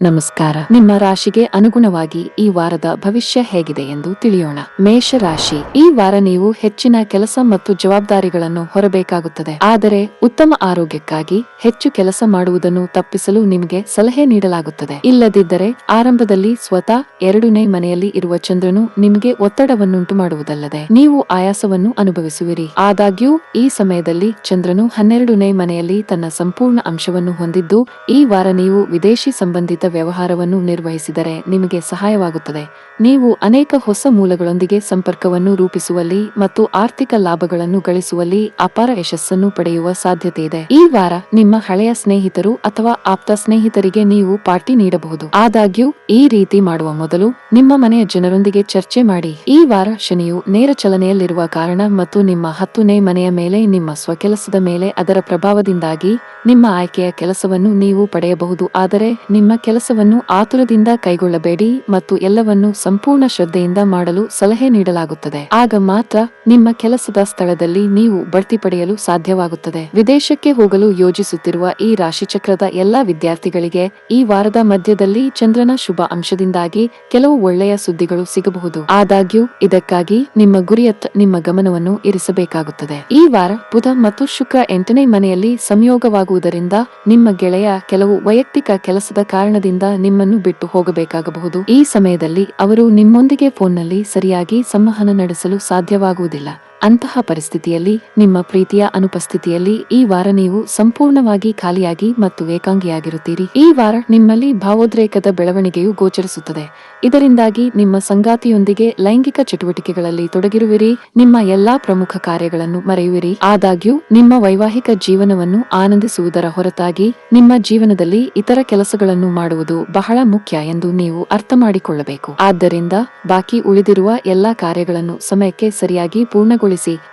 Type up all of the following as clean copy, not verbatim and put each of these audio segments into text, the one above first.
ನಮಸ್ಕಾರ. ನಿಮ್ಮ ರಾಶಿಗೆ ಅನುಗುಣವಾಗಿ ಈ ವಾರದ ಭವಿಷ್ಯ ಹೇಗಿದೆ ಎಂದು ತಿಳಿಯೋಣ. ಮೇಷ ರಾಶಿ. ಈ ವಾರ ನೀವು ಹೆಚ್ಚಿನ ಕೆಲಸ ಮತ್ತು ಜವಾಬ್ದಾರಿಗಳನ್ನು ಹೊರಬೇಕಾಗುತ್ತದೆ. ಆದರೆ ಉತ್ತಮ ಆರೋಗ್ಯಕ್ಕಾಗಿ ಹೆಚ್ಚು ಕೆಲಸ ಮಾಡುವುದನ್ನು ತಪ್ಪಿಸಲು ನಿಮಗೆ ಸಲಹೆ ನೀಡಲಾಗುತ್ತದೆ. ಇಲ್ಲದಿದ್ದರೆ ಆರಂಭದಲ್ಲಿ ಸ್ವತಃ 2ನೇ ಮನೆಯಲ್ಲಿ ಇರುವ ಚಂದ್ರನು ನಿಮಗೆ ಒತ್ತಡವನ್ನುಂಟು ಮಾಡುವುದಲ್ಲದೆ ನೀವು ಆಯಾಸವನ್ನು ಅನುಭವಿಸುವಿರಿ. ಆದಾಗ್ಯೂ ಈ ಸಮಯದಲ್ಲಿ ಚಂದ್ರನು 12ನೇ ಮನೆಯಲ್ಲಿ ತನ್ನ ಸಂಪೂರ್ಣ ಅಂಶವನ್ನು ಹೊಂದಿದ್ದು, ಈ ವಾರ ನೀವು ವಿದೇಶಿ ಸಂಬಂಧಿತ ವ್ಯವಹಾರವನ್ನು ನಿರ್ವಹಿಸಿದರೆ ನಿಮಗೆ ಸಹಾಯವಾಗುತ್ತದೆ. ನೀವು ಅನೇಕ ಹೊಸ ಮೂಲಗಳೊಂದಿಗೆ ಸಂಪರ್ಕವನ್ನು ರೂಪಿಸುವಲ್ಲಿ ಮತ್ತು ಆರ್ಥಿಕ ಲಾಭಗಳನ್ನು ಗಳಿಸುವಲ್ಲಿ ಅಪಾರ ಯಶಸ್ಸನ್ನು ಪಡೆಯುವ ಸಾಧ್ಯತೆ ಇದೆ. ಈ ವಾರ ನಿಮ್ಮ ಹಳೆಯ ಸ್ನೇಹಿತರು ಅಥವಾ ಆಪ್ತ ಸ್ನೇಹಿತರಿಗೆ ನೀವು ಪಾರ್ಟಿ ನೀಡಬಹುದು. ಆದಾಗ್ಯೂ ಈ ರೀತಿ ಮಾಡುವ ಮೊದಲು ನಿಮ್ಮ ಮನೆಯ ಜನರೊಂದಿಗೆ ಚರ್ಚೆ ಮಾಡಿ. ಈ ವಾರ ಶನಿಯು ನೇರ ಚಲನೆಯಲ್ಲಿರುವ ಕಾರಣ ಮತ್ತು ನಿಮ್ಮ 10ನೇ ಮನೆಯ ಮೇಲೆ ನಿಮ್ಮ ಸ್ವಕೆಲಸದ ಮೇಲೆ ಅದರ ಪ್ರಭಾವದಿಂದಾಗಿ ನಿಮ್ಮ ಆಯ್ಕೆಯ ಕೆಲಸವನ್ನು ನೀವು ಪಡೆಯಬಹುದು. ಆದರೆ ನಿಮ್ಮ ಕೆಲಸವನ್ನು ಆತುರದಿಂದ ಕೈಗೊಳ್ಳಬೇಡಿ ಮತ್ತು ಎಲ್ಲವನ್ನೂ ಸಂಪೂರ್ಣ ಶ್ರದ್ಧೆಯಿಂದ ಮಾಡಲು ಸಲಹೆ ನೀಡಲಾಗುತ್ತದೆ. ಆಗ ಮಾತ್ರ ನಿಮ್ಮ ಕೆಲಸದ ಸ್ಥಳದಲ್ಲಿ ನೀವು ಬಡ್ತಿ ಪಡೆಯಲು ಸಾಧ್ಯವಾಗುತ್ತದೆ. ವಿದೇಶಕ್ಕೆ ಹೋಗಲು ಯೋಜಿಸುತ್ತಿರುವ ಈ ರಾಶಿಚಕ್ರದ ಎಲ್ಲಾ ವಿದ್ಯಾರ್ಥಿಗಳಿಗೆ ಈ ವಾರದ ಮಧ್ಯದಲ್ಲಿ ಚಂದ್ರನ ಶುಭ ಅಂಶದಿಂದಾಗಿ ಕೆಲವು ಒಳ್ಳೆಯ ಸುದ್ದಿಗಳು ಸಿಗಬಹುದು. ಆದಾಗ್ಯೂ ಇದಕ್ಕಾಗಿ ನಿಮ್ಮ ಗುರಿಯತ್ತ ನಿಮ್ಮ ಗಮನವನ್ನು ಇರಿಸಬೇಕಾಗುತ್ತದೆ. ಈ ವಾರ ಬುಧ ಮತ್ತು ಶುಕ್ರ 8ನೇ ಮನೆಯಲ್ಲಿ ಸಂಯೋಗವಾಗುವುದರಿಂದ ನಿಮ್ಮ ಗೆಳೆಯ ಕೆಲವು ವೈಯಕ್ತಿಕ ಕೆಲಸದ ಕಾರಣದಿಂದ ನಿಮ್ಮನ್ನು ಬಿಟ್ಟು ಹೋಗಬೇಕಾಗಬಹುದು. ಈ ಸಮಯದಲ್ಲಿ ಅವರು ನಿಮ್ಮೊಂದಿಗೆ ಫೋನ್ನಲ್ಲಿ ಸರಿಯಾಗಿ ಸಂವಹನ ನಡೆಸಲು ಸಾಧ್ಯವಾಗುವುದಿಲ್ಲ. ಅಂತಹ ಪರಿಸ್ಥಿತಿಯಲ್ಲಿ ನಿಮ್ಮ ಪ್ರೀತಿಯ ಅನುಪಸ್ಥಿತಿಯಲ್ಲಿ ಈ ವಾರ ನೀವು ಸಂಪೂರ್ಣವಾಗಿ ಖಾಲಿಯಾಗಿ ಮತ್ತು ಏಕಾಂಗಿಯಾಗಿರುತ್ತೀರಿ. ಈ ವಾರ ನಿಮ್ಮಲ್ಲಿ ಭಾವೋದ್ರೇಕದ ಬೆಳವಣಿಗೆಯು ಗೋಚರಿಸುತ್ತದೆ. ಇದರಿಂದಾಗಿ ನಿಮ್ಮ ಸಂಗಾತಿಯೊಂದಿಗೆ ಲೈಂಗಿಕ ಚಟುವಟಿಕೆಗಳಲ್ಲಿ ತೊಡಗಿರುವಿರಿ. ನಿಮ್ಮ ಎಲ್ಲಾ ಪ್ರಮುಖ ಕಾರ್ಯಗಳನ್ನು ಮರೆಯುವಿರಿ. ಆದಾಗ್ಯೂ ನಿಮ್ಮ ವೈವಾಹಿಕ ಜೀವನವನ್ನು ಆನಂದಿಸುವುದರ ಹೊರತಾಗಿ ನಿಮ್ಮ ಜೀವನದಲ್ಲಿ ಇತರ ಕೆಲಸಗಳನ್ನು ಮಾಡುವುದು ಬಹಳ ಮುಖ್ಯ ಎಂದು ನೀವು ಅರ್ಥ ಮಾಡಿಕೊಳ್ಳಬೇಕು. ಆದ್ದರಿಂದ ಬಾಕಿ ಉಳಿದಿರುವ ಎಲ್ಲಾ ಕಾರ್ಯಗಳನ್ನು ಸಮಯಕ್ಕೆ ಸರಿಯಾಗಿ ಪೂರ್ಣಗೊಳಿಸಿ.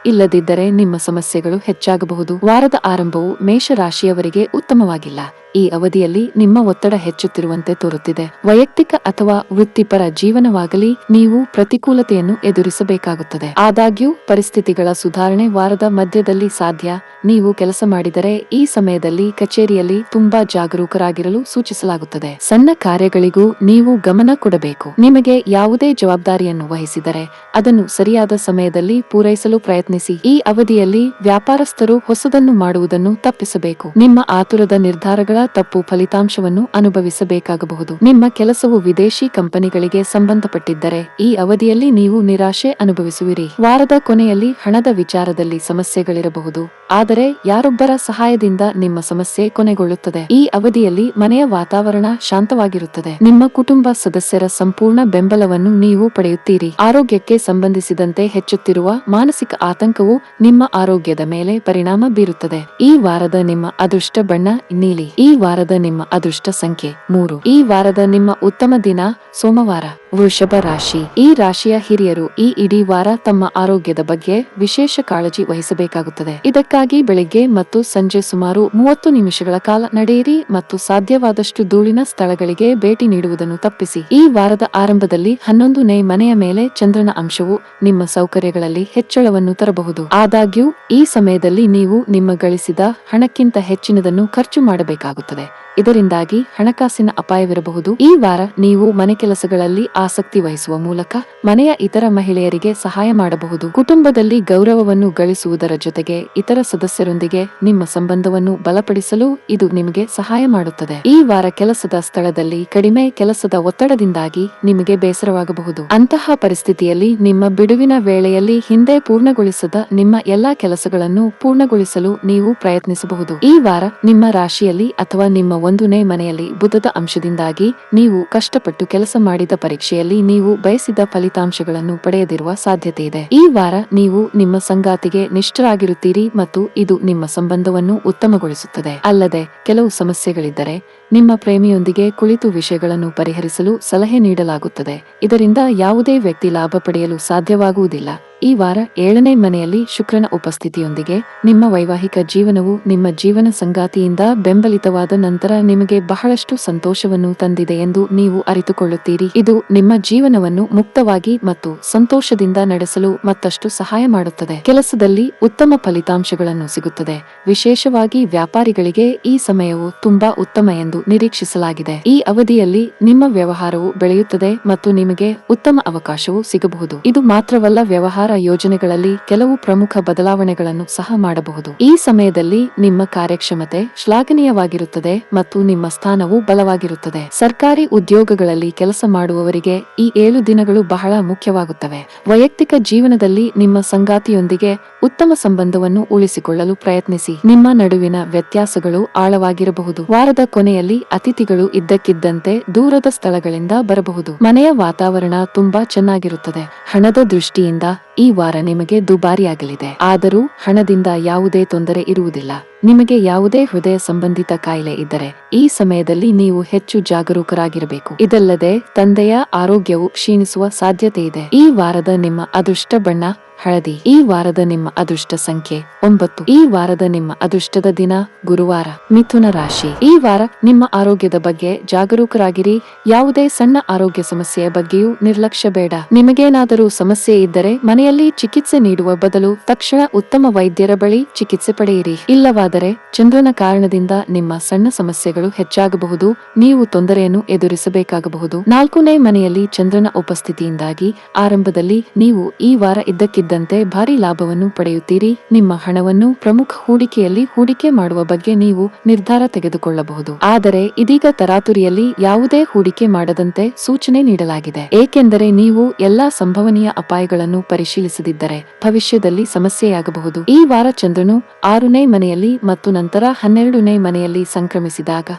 ಇಲ್ಲದಿದ್ದರೆ ನಿಮ್ಮ ಸಮಸ್ಯೆಗಳು ಹೆಚ್ಚಾಗಬಹುದು. ವಾರದ ಆರಂಭವು ಮೇಷ ರಾಶಿಯವರಿಗೆ ಉತ್ತಮವಾಗಿಲ್ಲ. ಈ ಅವಧಿಯಲ್ಲಿ ನಿಮ್ಮ ಒತ್ತಡ ಹೆಚ್ಚುತ್ತಿರುವಂತೆ ತೋರುತ್ತಿದೆ. ವೈಯಕ್ತಿಕ ಅಥವಾ ವೃತ್ತಿಪರ ಜೀವನವಾಗಲಿ ನೀವು ಪ್ರತಿಕೂಲತೆಯನ್ನು ಎದುರಿಸಬೇಕಾಗುತ್ತದೆ. ಆದಾಗ್ಯೂ ಪರಿಸ್ಥಿತಿಗಳ ಸುಧಾರಣೆ ವಾರದ ಮಧ್ಯದಲ್ಲಿ ಸಾಧ್ಯ. ನೀವು ಕೆಲಸ ಮಾಡಿದರೆ ಈ ಸಮಯದಲ್ಲಿ ಕಚೇರಿಯಲ್ಲಿ ತುಂಬಾ ಜಾಗರೂಕರಾಗಿರಲು ಸೂಚಿಸಲಾಗುತ್ತದೆ. ಸಣ್ಣ ಕಾರ್ಯಗಳಿಗೂ ನೀವು ಗಮನ ಕೊಡಬೇಕು. ನಿಮಗೆ ಯಾವುದೇ ಜವಾಬ್ದಾರಿಯನ್ನು ವಹಿಸಿದರೆ ಅದನ್ನು ಸರಿಯಾದ ಸಮಯದಲ್ಲಿ ಪೂರೈಸಲು ಪ್ರಯತ್ನಿಸಿ. ಈ ಅವಧಿಯಲ್ಲಿ ವ್ಯಾಪಾರಸ್ಥರು ಹೊಸದನ್ನು ಮಾಡುವುದನ್ನು ತಪ್ಪಿಸಬೇಕು. ನಿಮ್ಮ ಆತುರದ ನಿರ್ಧಾರಗಳ ತಪ್ಪು ಫಲಿತಾಂಶವನ್ನು ಅನುಭವಿಸಬೇಕಾಗಬಹುದು. ನಿಮ್ಮ ಕೆಲಸವು ವಿದೇಶಿ ಕಂಪನಿಗಳಿಗೆ ಸಂಬಂಧಪಟ್ಟಿದ್ದರೆ ಈ ಅವಧಿಯಲ್ಲಿ ನೀವು ನಿರಾಶೆ ಅನುಭವಿಸುವಿರಿ. ವಾರದ ಕೊನೆಯಲ್ಲಿ ಹಣದ ವಿಚಾರದಲ್ಲಿ ಸಮಸ್ಯೆಗಳಿರಬಹುದು, ಆದರೆ ಯಾರೊಬ್ಬರ ಸಹಾಯದಿಂದ ನಿಮ್ಮ ಸಮಸ್ಯೆ ಕೊನೆಗೊಳ್ಳುತ್ತದೆ. ಈ ಅವಧಿಯಲ್ಲಿ ಮನೆಯ ವಾತಾವರಣ ಶಾಂತವಾಗಿರುತ್ತದೆ. ನಿಮ್ಮ ಕುಟುಂಬ ಸದಸ್ಯರ ಸಂಪೂರ್ಣ ಬೆಂಬಲವನ್ನು ನೀವು ಪಡೆಯುತ್ತೀರಿ. ಆರೋಗ್ಯಕ್ಕೆ ಸಂಬಂಧಿಸಿದಂತೆ ಹೆಚ್ಚುತ್ತಿರುವ ಮಾನಸಿಕ ಆತಂಕವು ನಿಮ್ಮ ಆರೋಗ್ಯದ ಮೇಲೆ ಪರಿಣಾಮ ಬೀರುತ್ತದೆ. ಈ ವಾರದ ನಿಮ್ಮ ಅದೃಷ್ಟ ಬಣ್ಣ ನೀಲಿ. ಈ ವಾರದ ನಿಮ್ಮ ಅದೃಷ್ಟ ಸಂಖ್ಯೆ 3. ಈ ವಾರದ ನಿಮ್ಮ ಉತ್ತಮ ದಿನ ಸೋಮವಾರ. ವೃಷಭ ರಾಶಿ. ಈ ರಾಶಿಯ ಹಿರಿಯರು ಈ ಇಡೀ ವಾರ ತಮ್ಮ ಆರೋಗ್ಯದ ಬಗ್ಗೆ ವಿಶೇಷ ಕಾಳಜಿ ವಹಿಸಬೇಕಾಗುತ್ತದೆ. ಇದಕ್ಕಾಗಿ ಬೆಳಿಗ್ಗೆ ಮತ್ತು ಸಂಜೆ ಸುಮಾರು 30 ನಿಮಿಷಗಳ ಕಾಲ ನಡೆಯಿರಿ ಮತ್ತು ಸಾಧ್ಯವಾದಷ್ಟು ಧೂಳಿನ ಸ್ಥಳಗಳಿಗೆ ಭೇಟಿ ನೀಡುವುದನ್ನು ತಪ್ಪಿಸಿ. ಈ ವಾರದ ಆರಂಭದಲ್ಲಿ 11ನೇ ಮನೆಯ ಮೇಲೆ ಚಂದ್ರನ ಅಂಶವು ನಿಮ್ಮ ಸೌಕರ್ಯಗಳಲ್ಲಿ ಹೆಚ್ಚಳವನ್ನು ತರಬಹುದು. ಆದಾಗ್ಯೂ ಈ ಸಮಯದಲ್ಲಿ ನೀವು ನಿಮ್ಮ ಗಳಿಸಿದ ಹಣಕ್ಕಿಂತ ಹೆಚ್ಚಿನದನ್ನು ಖರ್ಚು ಮಾಡಬೇಕಾಗುತ್ತದೆ. ಇದರಿಂದಾಗಿ ಹಣಕಾಸಿನ ಅಪಾಯವಿರಬಹುದು. ಈ ವಾರ ನೀವು ಮನೆ ಕೆಲಸಗಳಲ್ಲಿ ಆಸಕ್ತಿ ವಹಿಸುವ ಮೂಲಕ ಮನೆಯ ಇತರ ಮಹಿಳೆಯರಿಗೆ ಸಹಾಯ ಮಾಡಬಹುದು. ಕುಟುಂಬದಲ್ಲಿ ಗೌರವವನ್ನು ಗಳಿಸುವುದರ ಜೊತೆಗೆ ಇತರ ಸದಸ್ಯರೊಂದಿಗೆ ನಿಮ್ಮ ಸಂಬಂಧವನ್ನು ಬಲಪಡಿಸಲು ಇದು ನಿಮಗೆ ಸಹಾಯ ಮಾಡುತ್ತದೆ. ಈ ವಾರ ಕೆಲಸದ ಸ್ಥಳದಲ್ಲಿ ಕಡಿಮೆ ಕೆಲಸದ ಒತ್ತಡದಿಂದಾಗಿ ನಿಮಗೆ ಬೇಸರವಾಗಬಹುದು. ಅಂತಹ ಪರಿಸ್ಥಿತಿಯಲ್ಲಿ ನಿಮ್ಮ ಬಿಡುವಿನ ವೇಳೆಯಲ್ಲಿ ಹಿಂದೆ ಪೂರ್ಣಗೊಳಿಸದ ನಿಮ್ಮ ಎಲ್ಲಾ ಕೆಲಸಗಳನ್ನು ಪೂರ್ಣಗೊಳಿಸಲು ನೀವು ಪ್ರಯತ್ನಿಸಬಹುದು. ಈ ವಾರ ನಿಮ್ಮ ರಾಶಿಯಲ್ಲಿ ಅಥವಾ ನಿಮ್ಮ 1ನೇ ಮನೆಯಲ್ಲಿ ಬುಧದ ಅಂಶದಿಂದಾಗಿ ನೀವು ಕಷ್ಟಪಟ್ಟು ಕೆಲಸ ಮಾಡಿದ ಪರೀಕ್ಷೆಯಲ್ಲಿ ನೀವು ಬಯಸಿದ ಫಲಿತಾಂಶಗಳನ್ನು ಪಡೆಯದಿರುವ ಸಾಧ್ಯತೆ ಇದೆ. ಈ ವಾರ ನೀವು ನಿಮ್ಮ ಸಂಗಾತಿಗೆ ನಿಷ್ಠರಾಗಿರುತ್ತೀರಿ ಮತ್ತು ಇದು ನಿಮ್ಮ ಸಂಬಂಧವನ್ನು ಉತ್ತಮಗೊಳಿಸುತ್ತದೆ. ಅಲ್ಲದೆ ಕೆಲವು ಸಮಸ್ಯೆಗಳಿದ್ದರೆ ನಿಮ್ಮ ಪ್ರೇಮಿಯೊಂದಿಗೆ ಕುಳಿತು ವಿಷಯಗಳನ್ನು ಪರಿಹರಿಸಲು ಸಲಹೆ ನೀಡಲಾಗುತ್ತದೆ. ಇದರಿಂದ ಯಾವುದೇ ವ್ಯಕ್ತಿ ಲಾಭ ಪಡೆಯಲು ಸಾಧ್ಯವಾಗುವುದಿಲ್ಲ. ಈ ವಾರ 7ನೇ ಮನೆಯಲ್ಲಿ ಶುಕ್ರನ ಉಪಸ್ಥಿತಿಯೊಂದಿಗೆ ನಿಮ್ಮ ವೈವಾಹಿಕ ಜೀವನವು ನಿಮ್ಮ ಜೀವನ ಸಂಗಾತಿಯಿಂದ ಬೆಂಬಲಿತವಾದ ನಂತರ ನಿಮಗೆ ಬಹಳಷ್ಟು ಸಂತೋಷವನ್ನು ತಂದಿದೆ ಎಂದು ನೀವು ಅರಿತುಕೊಳ್ಳುತ್ತೀರಿ. ಇದು ನಿಮ್ಮ ಜೀವನವನ್ನು ಮುಕ್ತವಾಗಿ ಮತ್ತು ಸಂತೋಷದಿಂದ ನಡೆಸಲು ಮತ್ತಷ್ಟು ಸಹಾಯ ಮಾಡುತ್ತದೆ. ಕೆಲಸದಲ್ಲಿ ಉತ್ತಮ ಫಲಿತಾಂಶಗಳನ್ನು ಸಿಗುತ್ತದೆ. ವಿಶೇಷವಾಗಿ ವ್ಯಾಪಾರಿಗಳಿಗೆ ಈ ಸಮಯವು ತುಂಬಾ ಉತ್ತಮ ಎಂದು ನಿರೀಕ್ಷಿಸಲಾಗಿದೆ. ಈ ಅವಧಿಯಲ್ಲಿ ನಿಮ್ಮ ವ್ಯವಹಾರವು ಬೆಳೆಯುತ್ತದೆ ಮತ್ತು ನಿಮಗೆ ಉತ್ತಮ ಅವಕಾಶವು ಸಿಗಬಹುದು. ಇದು ಮಾತ್ರವಲ್ಲ, ವ್ಯವಹಾರ ಯೋಜನೆಗಳಲ್ಲಿ ಕೆಲವು ಪ್ರಮುಖ ಬದಲಾವಣೆಗಳನ್ನು ಸಹ ಮಾಡಬಹುದು. ಈ ಸಮಯದಲ್ಲಿ ನಿಮ್ಮ ಕಾರ್ಯಕ್ಷಮತೆ ಶ್ಲಾಘನೀಯವಾಗಿರುತ್ತದೆ ಮತ್ತು ನಿಮ್ಮ ಸ್ಥಾನವು ಬಲವಾಗಿರುತ್ತದೆ. ಸರ್ಕಾರಿ ಉದ್ಯೋಗಗಳಲ್ಲಿ ಕೆಲಸ ಮಾಡುವವರಿಗೆ ಈ 7 ದಿನಗಳು ಬಹಳ ಮುಖ್ಯವಾಗುತ್ತವೆ. ವೈಯಕ್ತಿಕ ಜೀವನದಲ್ಲಿ ನಿಮ್ಮ ಸಂಗಾತಿಯೊಂದಿಗೆ ಉತ್ತಮ ಸಂಬಂಧವನ್ನು ಉಳಿಸಿಕೊಳ್ಳಲು ಪ್ರಯತ್ನಿಸಿ. ನಿಮ್ಮ ನಡುವಿನ ವ್ಯತ್ಯಾಸಗಳು ಆಳವಾಗಿರಬಹುದು. ವಾರದ ಕೊನೆಯಲ್ಲಿ ಅತಿಥಿಗಳು ಇದ್ದಕ್ಕಿದ್ದಂತೆ ದೂರದ ಸ್ಥಳಗಳಿಂದ ಬರಬಹುದು. ಮನೆಯ ವಾತಾವರಣ ತುಂಬಾ ಚೆನ್ನಾಗಿರುತ್ತದೆ. ಹಣದ ದೃಷ್ಟಿಯಿಂದ ಈ ವಾರ ನಿಮಗೆ ದುಬಾರಿಯಾಗಲಿದೆ. ಆದರೂ ಹಣದಿಂದ ಯಾವುದೇ ತೊಂದರೆ ಇರುವುದಿಲ್ಲ. ನಿಮಗೆ ಯಾವುದೇ ಹೃದಯ ಸಂಬಂಧಿತ ಕಾಯಿಲೆ ಇದ್ದರೆ ಈ ಸಮಯದಲ್ಲಿ ನೀವು ಹೆಚ್ಚು ಜಾಗರೂಕರಾಗಿರಬೇಕು. ಇದಲ್ಲದೆ ತಂದೆಯ ಆರೋಗ್ಯವು ಕ್ಷೀಣಿಸುವ ಸಾಧ್ಯತೆ ಇದೆ. ಈ ವಾರದ ನಿಮ್ಮ ಅದೃಷ್ಟ ಬಣ್ಣ ಹಳದಿ. ಈ ವಾರದ ನಿಮ್ಮ ಅದೃಷ್ಟ ಸಂಖ್ಯೆ 9. ಈ ವಾರದ ನಿಮ್ಮ ಅದೃಷ್ಟದ ದಿನ ಗುರುವಾರ. ಮಿಥುನ ರಾಶಿ. ಈ ವಾರ ನಿಮ್ಮ ಆರೋಗ್ಯದ ಬಗ್ಗೆ ಜಾಗರೂಕರಾಗಿರಿ. ಯಾವುದೇ ಸಣ್ಣ ಆರೋಗ್ಯ ಸಮಸ್ಯೆಯ ಬಗ್ಗೆಯೂ ನಿರ್ಲಕ್ಷ್ಯ ಬೇಡ. ನಿಮಗೇನಾದರೂ ಸಮಸ್ಯೆ ಇದ್ದರೆ ಮನೆಯಲ್ಲಿ ಚಿಕಿತ್ಸೆ ನೀಡುವ ಬದಲು ತಕ್ಷಣ ಉತ್ತಮ ವೈದ್ಯರ ಬಳಿ ಚಿಕಿತ್ಸೆ ಪಡೆಯಿರಿ. ಇಲ್ಲವಾದರೆ ಚಂದ್ರನ ಕಾರಣದಿಂದ ನಿಮ್ಮ ಸಣ್ಣ ಸಮಸ್ಯೆಗಳು ಹೆಚ್ಚಾಗಬಹುದು. ನೀವು ತೊಂದರೆಯನ್ನು ಎದುರಿಸಬೇಕಾಗಬಹುದು. 4ನೇ ಮನೆಯಲ್ಲಿ ಚಂದ್ರನ ಉಪಸ್ಥಿತಿಯಿಂದಾಗಿ ಆರಂಭದಲ್ಲಿ ನೀವು ಈ ವಾರ ಇದ್ದಕ್ಕಿದ್ದಂತೆ ಭಾರಿ ಲಾಭವನ್ನು ಪಡೆಯುತ್ತೀರಿ. ನಿಮ್ಮ ಹಣವನ್ನು ಪ್ರಮುಖ ಹೂಡಿಕೆಯಲ್ಲಿ ಹೂಡಿಕೆ ಮಾಡುವ ಬಗ್ಗೆ ನೀವು ನಿರ್ಧಾರ ತೆಗೆದುಕೊಳ್ಳಬಹುದು. ಆದರೆ ಇದೀಗ ತರಾತುರಿಯಲ್ಲಿ ಯಾವುದೇ ಹೂಡಿಕೆ ಮಾಡದಂತೆ ಸೂಚನೆ ನೀಡಲಾಗಿದೆ. ಏಕೆಂದರೆ ನೀವು ಎಲ್ಲಾ ಸಂಭವನೀಯ ಅಪಾಯಗಳನ್ನು ಪರಿಶೀಲಿಸದಿದ್ದರೆ ಭವಿಷ್ಯದಲ್ಲಿ ಸಮಸ್ಯೆಯಾಗಬಹುದು. ಈ ವಾರ ಚಂದ್ರನು 6ನೇ ಮನೆಯಲ್ಲಿ ಮತ್ತು ನಂತರ 12ನೇ ಮನೆಯಲ್ಲಿ ಸಂಕ್ರಮಿಸಿದಾಗ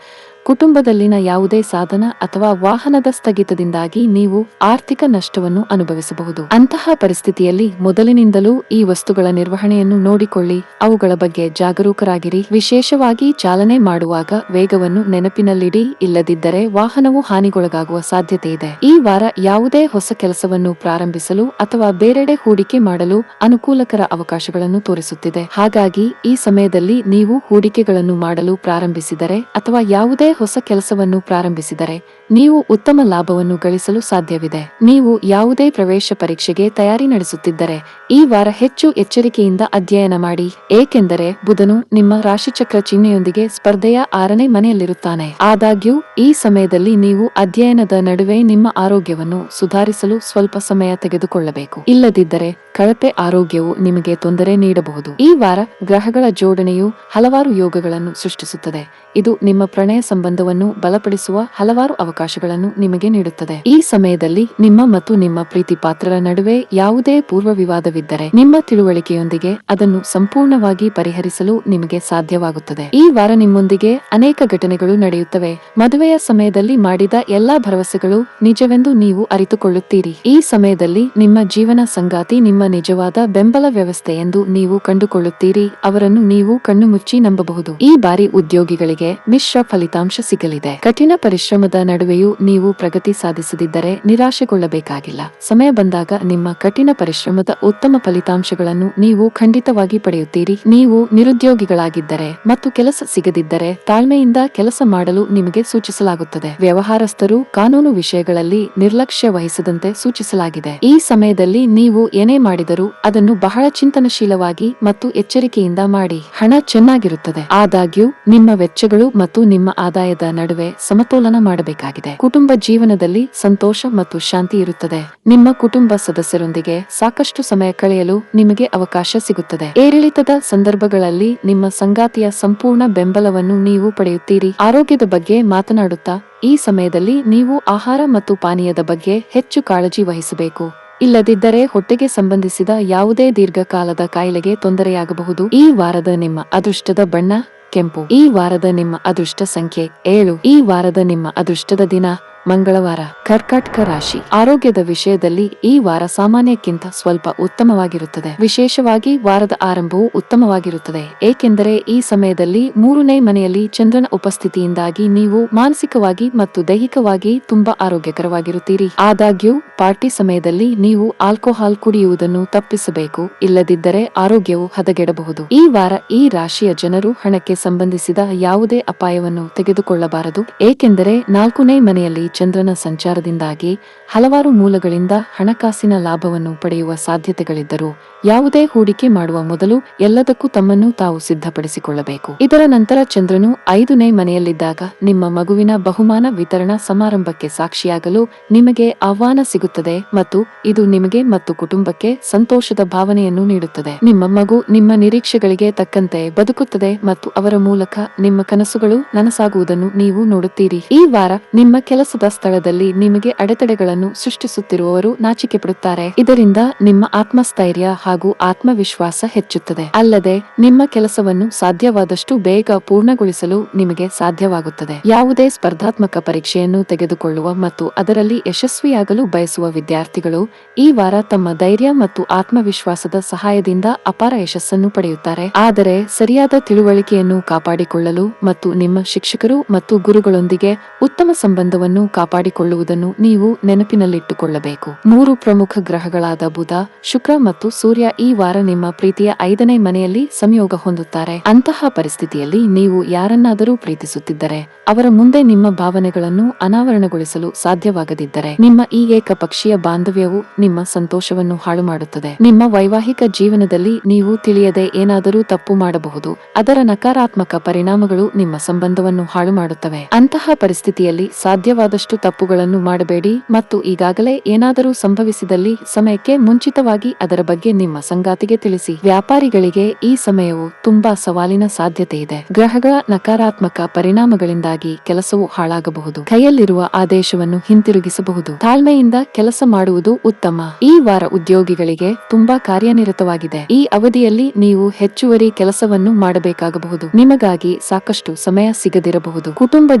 ಕುಟುಂಬದಲ್ಲಿನ ಯಾವುದೇ ಸಾಧನ ಅಥವಾ ವಾಹನದ ಸ್ಥಗಿತದಿಂದಾಗಿ ನೀವು ಆರ್ಥಿಕ ನಷ್ಟವನ್ನು ಅನುಭವಿಸಬಹುದು. ಅಂತಹ ಪರಿಸ್ಥಿತಿಯಲ್ಲಿ ಮೊದಲಿನಿಂದಲೂ ಈ ವಸ್ತುಗಳ ನಿರ್ವಹಣೆಯನ್ನು ನೋಡಿಕೊಳ್ಳಿ. ಅವುಗಳ ಬಗ್ಗೆ ಜಾಗರೂಕರಾಗಿರಿ. ವಿಶೇಷವಾಗಿ ಚಾಲನೆ ಮಾಡುವಾಗ ವೇಗವನ್ನು ನೆನಪಿನಲ್ಲಿಡಿ. ಇಲ್ಲದಿದ್ದರೆ ವಾಹನವು ಹಾನಿಗೊಳಗಾಗುವ ಸಾಧ್ಯತೆ ಇದೆ. ಈ ವಾರ ಯಾವುದೇ ಹೊಸ ಕೆಲಸವನ್ನು ಪ್ರಾರಂಭಿಸಲು ಅಥವಾ ಬೇರೆಡೆ ಹೂಡಿಕೆ ಮಾಡಲು ಅನುಕೂಲಕರ ಅವಕಾಶಗಳನ್ನು ತೋರಿಸುತ್ತಿದೆ. ಹಾಗಾಗಿ ಈ ಸಮಯದಲ್ಲಿ ನೀವು ಹೂಡಿಕೆಗಳನ್ನು ಮಾಡಲು ಪ್ರಾರಂಭಿಸಿದರೆ ಅಥವಾ ಯಾವುದೇ ಹೊಸ ಕೆಲಸವನ್ನು ಪ್ರಾರಂಭಿಸಿದರೆ ನೀವು ಉತ್ತಮ ಲಾಭವನ್ನು ಗಳಿಸಲು ಸಾಧ್ಯವಿದೆ. ನೀವು ಯಾವುದೇ ಪ್ರವೇಶ ಪರೀಕ್ಷೆಗೆ ತಯಾರಿ ನಡೆಸುತ್ತಿದ್ದರೆ ಈ ವಾರ ಹೆಚ್ಚು ಎಚ್ಚರಿಕೆಯಿಂದ ಅಧ್ಯಯನ ಮಾಡಿ. ಏಕೆಂದರೆ ಬುಧನು ನಿಮ್ಮ ರಾಶಿಚಕ್ರ ಚಿಹ್ನೆಯೊಂದಿಗೆ ಸ್ಪರ್ಧೆಯ 6ನೇ ಮನೆಯಲ್ಲಿರುತ್ತಾನೆ. ಆದಾಗ್ಯೂ ಈ ಸಮಯದಲ್ಲಿ ನೀವು ಅಧ್ಯಯನದ ನಡುವೆ ನಿಮ್ಮ ಆರೋಗ್ಯವನ್ನು ಸುಧಾರಿಸಲು ಸ್ವಲ್ಪ ಸಮಯ ತೆಗೆದುಕೊಳ್ಳಬೇಕು. ಇಲ್ಲದಿದ್ದರೆ ಕಳಪೆ ಆರೋಗ್ಯವು ನಿಮಗೆ ತೊಂದರೆ ನೀಡಬಹುದು. ಈ ವಾರ ಗ್ರಹಗಳ ಜೋಡಣೆಯು ಹಲವಾರು ಯೋಗಗಳನ್ನು ಸೃಷ್ಟಿಸುತ್ತದೆ. ಇದು ನಿಮ್ಮ ಪ್ರಣಯ ಸಂಬಂಧವನ್ನು ಬಲಪಡಿಸುವ ಹಲವಾರು ಅವಕಾಶಗಳನ್ನು ನಿಮಗೆ ನೀಡುತ್ತದೆ. ಈ ಸಮಯದಲ್ಲಿ ನಿಮ್ಮ ಮತ್ತು ನಿಮ್ಮ ಪ್ರೀತಿ ಪಾತ್ರರ ನಡುವೆ ಯಾವುದೇ ಪೂರ್ವ ವಿವಾದವಿದ್ದರೆ ನಿಮ್ಮ ತಿಳುವಳಿಕೆಯೊಂದಿಗೆ ಅದನ್ನು ಸಂಪೂರ್ಣವಾಗಿ ಪರಿಹರಿಸಲು ನಿಮಗೆ ಸಾಧ್ಯವಾಗುತ್ತದೆ. ಈ ವಾರ ನಿಮ್ಮೊಂದಿಗೆ ಅನೇಕ ಘಟನೆಗಳು ನಡೆಯುತ್ತವೆ. ಮದುವೆಯ ಸಮಯದಲ್ಲಿ ಮಾಡಿದ ಎಲ್ಲಾ ಭರವಸೆಗಳು ನಿಜವೆಂದು ನೀವು ಅರಿತುಕೊಳ್ಳುತ್ತೀರಿ. ಈ ಸಮಯದಲ್ಲಿ ನಿಮ್ಮ ಜೀವನ ಸಂಗಾತಿ ನಿಮ್ಮ ನಿಜವಾದ ಬೆಂಬಲ ವ್ಯವಸ್ಥೆ ಎಂದು ನೀವು ಕಂಡುಕೊಳ್ಳುತ್ತೀರಿ. ಅವರನ್ನು ನೀವು ಕಣ್ಣು ಮುಚ್ಚಿ ನಂಬಬಹುದು. ಈ ಬಾರಿ ಉದ್ಯೋಗಿಗಳಿಗೆ ಮಿಶ್ರ ಫಲಿತಾಂಶ ಸಿಗಲಿದೆ. ಕಠಿಣ ಪರಿಶ್ರಮದ ನಡುವೆಯೂ ನೀವು ಪ್ರಗತಿ ಸಾಧಿಸದಿದ್ದರೆ ನಿರಾಶೆಗೊಳ್ಳಬೇಕಾಗಿಲ್ಲ. ಸಮಯ ಬಂದಾಗ ನಿಮ್ಮ ಕಠಿಣ ಪರಿಶ್ರಮದ ಉತ್ತಮ ಫಲಿತಾಂಶಗಳನ್ನು ನೀವು ಖಂಡಿತವಾಗಿ ಪಡೆಯುತ್ತೀರಿ. ನೀವು ನಿರುದ್ಯೋಗಿಗಳಾಗಿದ್ದರೆ ಮತ್ತು ಕೆಲಸ ಸಿಗದಿದ್ದರೆ ತಾಳ್ಮೆಯಿಂದ ಕೆಲಸ ಮಾಡಲು ನಿಮಗೆ ಸೂಚಿಸಲಾಗುತ್ತದೆ. ವ್ಯವಹಾರಸ್ಥರು ಕಾನೂನು ವಿಷಯಗಳಲ್ಲಿ ನಿರ್ಲಕ್ಷ್ಯ ವಹಿಸದಂತೆ ಸೂಚಿಸಲಾಗಿದೆ. ಈ ಸಮಯದಲ್ಲಿ ನೀವು ಏನೇ ಮಾಡಿದರೂ ಅದನ್ನು ಬಹಳ ಚಿಂತನಶೀಲವಾಗಿ ಮತ್ತು ಎಚ್ಚರಿಕೆಯಿಂದ ಮಾಡಿ. ಹಣ ಚೆನ್ನಾಗಿರುತ್ತದೆ. ಆದಾಗ್ಯೂ ನಿಮ್ಮ ವೆಚ್ಚಗಳು ಮತ್ತು ನಿಮ್ಮ ಆದಾಯದ ನಡುವೆ ಸಮತೋಲನ ಮಾಡಬೇಕಾಗಿದೆ. ಕುಟುಂಬ ಜೀವನದಲ್ಲಿ ಸಂತೋಷ ಮತ್ತು ಶಾಂತಿ ಇರುತ್ತದೆ. ನಿಮ್ಮ ಕುಟುಂಬ ಸದಸ್ಯರೊಂದಿಗೆ ಸಾಕಷ್ಟು ಸಮಯ ಕಳೆಯಲು ನಿಮಗೆ ಅವಕಾಶ ಸಿಗುತ್ತದೆ. ಏರಿಳಿತದ ಸಂದರ್ಭಗಳಲ್ಲಿ ನಿಮ್ಮ ಸಂಗಾತಿಯ ಸಂಪೂರ್ಣ ಬೆಂಬಲವನ್ನು ನೀವು ಪಡೆಯುತ್ತೀರಿ. ಆರೋಗ್ಯದ ಬಗ್ಗೆ ಮಾತನಾಡುತ್ತಾ ಈ ಸಮಯದಲ್ಲಿ ನೀವು ಆಹಾರ ಮತ್ತು ಪಾನೀಯದ ಬಗ್ಗೆ ಹೆಚ್ಚು ಕಾಳಜಿ ವಹಿಸಬೇಕು. ಇಲ್ಲದಿದ್ದರೆ ಹೊಟ್ಟೆಗೆ ಸಂಬಂಧಿಸಿದ ಯಾವುದೇ ದೀರ್ಘಕಾಲದ ಕಾಯಿಲೆಗೆ ತೊಂದರೆಯಾಗಬಹುದು. ಈ ವಾರದ ನಿಮ್ಮ ಅದೃಷ್ಟದ ಬಣ್ಣ ಕೆಂಪು. ಈ ವಾರದ ನಿಮ್ಮ ಅದೃಷ್ಟ ಸಂಖ್ಯೆ 7. ಈ ವಾರದ ನಿಮ್ಮ ಅದೃಷ್ಟದ ದಿನ ಮಂಗಳವಾರ. ಕರ್ಕಾಟಕ ರಾಶಿ. ಆರೋಗ್ಯದ ವಿಷಯದಲ್ಲಿ ಈ ವಾರ ಸಾಮಾನ್ಯಕ್ಕಿಂತ ಸ್ವಲ್ಪ ಉತ್ತಮವಾಗಿರುತ್ತದೆ. ವಿಶೇಷವಾಗಿ ವಾರದ ಆರಂಭವು ಉತ್ತಮವಾಗಿರುತ್ತದೆ, ಏಕೆಂದರೆ ಈ ಸಮಯದಲ್ಲಿ 3ನೇ ಮನೆಯಲ್ಲಿ ಚಂದ್ರನ ಉಪಸ್ಥಿತಿಯಿಂದಾಗಿ ನೀವು ಮಾನಸಿಕವಾಗಿ ಮತ್ತು ದೈಹಿಕವಾಗಿ ತುಂಬಾ ಆರೋಗ್ಯಕರವಾಗಿರುತ್ತೀರಿ. ಆದಾಗ್ಯೂ ಪಾರ್ಟಿ ಸಮಯದಲ್ಲಿ ನೀವು ಆಲ್ಕೋಹಾಲ್ ಕುಡಿಯುವುದನ್ನು ತಪ್ಪಿಸಬೇಕು, ಇಲ್ಲದಿದ್ದರೆ ಆರೋಗ್ಯವು ಹದಗೆಡಬಹುದು. ಈ ವಾರ ಈ ರಾಶಿಯ ಜನರು ಹಣಕ್ಕೆ ಸಂಬಂಧಿಸಿದ ಯಾವುದೇ ಅಪಾಯವನ್ನು ತೆಗೆದುಕೊಳ್ಳಬಾರದು, ಏಕೆಂದರೆ 4ನೇ ಮನೆಯಲ್ಲಿ ಚಂದ್ರನ ಸಂಚಾರದಿಂದಾಗಿ ಹಲವಾರು ಮೂಲಗಳಿಂದ ಹಣಕಾಸಿನ ಲಾಭವನ್ನು ಪಡೆಯುವ ಸಾಧ್ಯತೆಗಳಿದ್ದರೂ ಯಾವುದೇ ಹೂಡಿಕೆ ಮಾಡುವ ಮೊದಲು ಎಲ್ಲದಕ್ಕೂ ತಮ್ಮನ್ನು ತಾವು ಸಿದ್ಧಪಡಿಸಿಕೊಳ್ಳಬೇಕು. ಇದರ ನಂತರ ಚಂದ್ರನು 5ನೇ ಮನೆಯಲ್ಲಿದ್ದಾಗ ನಿಮ್ಮ ಮಗುವಿನ ಬಹುಮಾನ ವಿತರಣಾ ಸಮಾರಂಭಕ್ಕೆ ಸಾಕ್ಷಿಯಾಗಲು ನಿಮಗೆ ಆಹ್ವಾನ ಸಿಗುತ್ತದೆ ಮತ್ತು ಇದು ನಿಮಗೆ ಮತ್ತು ಕುಟುಂಬಕ್ಕೆ ಸಂತೋಷದ ಭಾವನೆಯನ್ನು ನೀಡುತ್ತದೆ. ನಿಮ್ಮ ಮಗು ನಿಮ್ಮ ನಿರೀಕ್ಷೆಗಳಿಗೆ ತಕ್ಕಂತೆ ಬದುಕುತ್ತದೆ ಮತ್ತು ಅವರ ಮೂಲಕ ನಿಮ್ಮ ಕನಸುಗಳು ನನಸಾಗುವುದನ್ನು ನೀವು ನೋಡುತ್ತೀರಿ. ಈ ವಾರ ನಿಮ್ಮ ಕೆಲಸದ ಸ್ಥಳದಲ್ಲಿ ನಿಮಗೆ ಅಡೆತಡೆಗಳನ್ನು ಸೃಷ್ಟಿಸುತ್ತಿರುವವರು ನಾಚಿಕೆ ಪಡುತ್ತಾರೆ. ಇದರಿಂದ ನಿಮ್ಮ ಆತ್ಮಸ್ಥೈರ್ಯ ಹಾಗೂ ಆತ್ಮವಿಶ್ವಾಸ ಹೆಚ್ಚುತ್ತದೆ. ಅಲ್ಲದೆ ನಿಮ್ಮ ಕೆಲಸವನ್ನು ಸಾಧ್ಯವಾದಷ್ಟು ಬೇಗ ಪೂರ್ಣಗೊಳಿಸಲು ನಿಮಗೆ ಸಾಧ್ಯವಾಗುತ್ತದೆ. ಯಾವುದೇ ಸ್ಪರ್ಧಾತ್ಮಕ ಪರೀಕ್ಷೆಯನ್ನು ತೆಗೆದುಕೊಳ್ಳುವ ಮತ್ತು ಅದರಲ್ಲಿ ಯಶಸ್ವಿಯಾಗಲು ಬಯಸುವ ವಿದ್ಯಾರ್ಥಿಗಳು ಈ ವಾರ ತಮ್ಮ ಧೈರ್ಯ ಮತ್ತು ಆತ್ಮವಿಶ್ವಾಸದ ಸಹಾಯದಿಂದ ಅಪಾರ ಯಶಸ್ಸನ್ನು ಪಡೆಯುತ್ತಾರೆ. ಆದರೆ ಸರಿಯಾದ ತಿಳುವಳಿಕೆಯನ್ನು ಕಾಪಾಡಿಕೊಳ್ಳಲು ಮತ್ತು ನಿಮ್ಮ ಶಿಕ್ಷಕರು ಮತ್ತು ಗುರುಗಳೊಂದಿಗೆ ಉತ್ತಮ ಸಂಬಂಧವನ್ನು ಕಾಪಾಡಿಕೊಳ್ಳುವುದನ್ನು ನೀವು ನೆನಪಿನಲ್ಲಿಟ್ಟುಕೊಳ್ಳಬೇಕು. 3 ಪ್ರಮುಖ ಗ್ರಹಗಳಾದ ಬುಧ, ಶುಕ್ರ ಮತ್ತು ಸೂರ್ಯ ಈ ವಾರ ನಿಮ್ಮ ಪ್ರೀತಿಯ 5ನೇ ಮನೆಯಲ್ಲಿ ಸಂಯೋಗ ಹೊಂದುತ್ತಾರೆ. ಅಂತಹ ಪರಿಸ್ಥಿತಿಯಲ್ಲಿ ನೀವು ಯಾರನ್ನಾದರೂ ಪ್ರೀತಿಸುತ್ತಿದ್ದರೆ ಅವರ ಮುಂದೆ ನಿಮ್ಮ ಭಾವನೆಗಳನ್ನು ಅನಾವರಣಗೊಳಿಸಲು ಸಾಧ್ಯವಾಗದಿದ್ದರೆ ನಿಮ್ಮ ಈ ಏಕಪಕ್ಷೀಯ ಬಾಂಧವ್ಯವು ನಿಮ್ಮ ಸಂತೋಷವನ್ನು ಹಾಳು ಮಾಡುತ್ತದೆ. ನಿಮ್ಮ ವೈವಾಹಿಕ ಜೀವನದಲ್ಲಿ ನೀವು ತಿಳಿಯದೆ ಏನಾದರೂ ತಪ್ಪು ಮಾಡಬಹುದು, ಅದರ ನಕಾರಾತ್ಮಕ ಪರಿಣಾಮಗಳು ನಿಮ್ಮ ಸಂಬಂಧವನ್ನು ಹಾಳು ಮಾಡುತ್ತವೆ. ಅಂತಹ ಪರಿಸ್ಥಿತಿಯಲ್ಲಿ ಸಾಧ್ಯವಾದಷ್ಟು ತಪ್ಪುಗಳನ್ನು ಮಾಡಬೇಡಿ ಮತ್ತು ಈಗಾಗಲೇ ಏನಾದರೂ ಸಂಭವಿಸಿದಲ್ಲಿ ಸಮಯಕ್ಕೆ ಮುಂಚಿತವಾಗಿ ಅದರ ಬಗ್ಗೆ ನಿಮ್ಮ ಸಂಗಾತಿಗೆ ತಿಳಿಸಿ. ವ್ಯಾಪಾರಿಗಳಿಗೆ ಈ ಸಮಯವು ತುಂಬಾ ಸವಾಲಿನ ಸಾಧ್ಯತೆ ಇದೆ. ಗ್ರಹಗಳ ನಕಾರಾತ್ಮಕ ಪರಿಣಾಮಗಳಿಂದಾಗಿ ಕೆಲಸವು ಹಾಳಾಗಬಹುದು, ಕೈಯಲ್ಲಿರುವ ಆದೇಶವನ್ನು ಹಿಂತಿರುಗಿಸಬಹುದು. ತಾಳ್ಮೆಯಿಂದ ಕೆಲಸ ಮಾಡುವುದು ಉತ್ತಮ. ಈ ವಾರ ಉದ್ಯೋಗಿಗಳಿಗೆ ತುಂಬಾ ಕಾರ್ಯನಿರತವಾಗಿದೆ. ಈ ಅವಧಿಯಲ್ಲಿ ನೀವು ಹೆಚ್ಚುವರಿ ಕೆಲಸವನ್ನು ಮಾಡಬೇಕಾಗಬಹುದು, ನಿಮಗಾಗಿ ಸಾಕಷ್ಟು ಸಮಯ ಸಿಗದಿರಬಹುದು. ಕುಟುಂಬ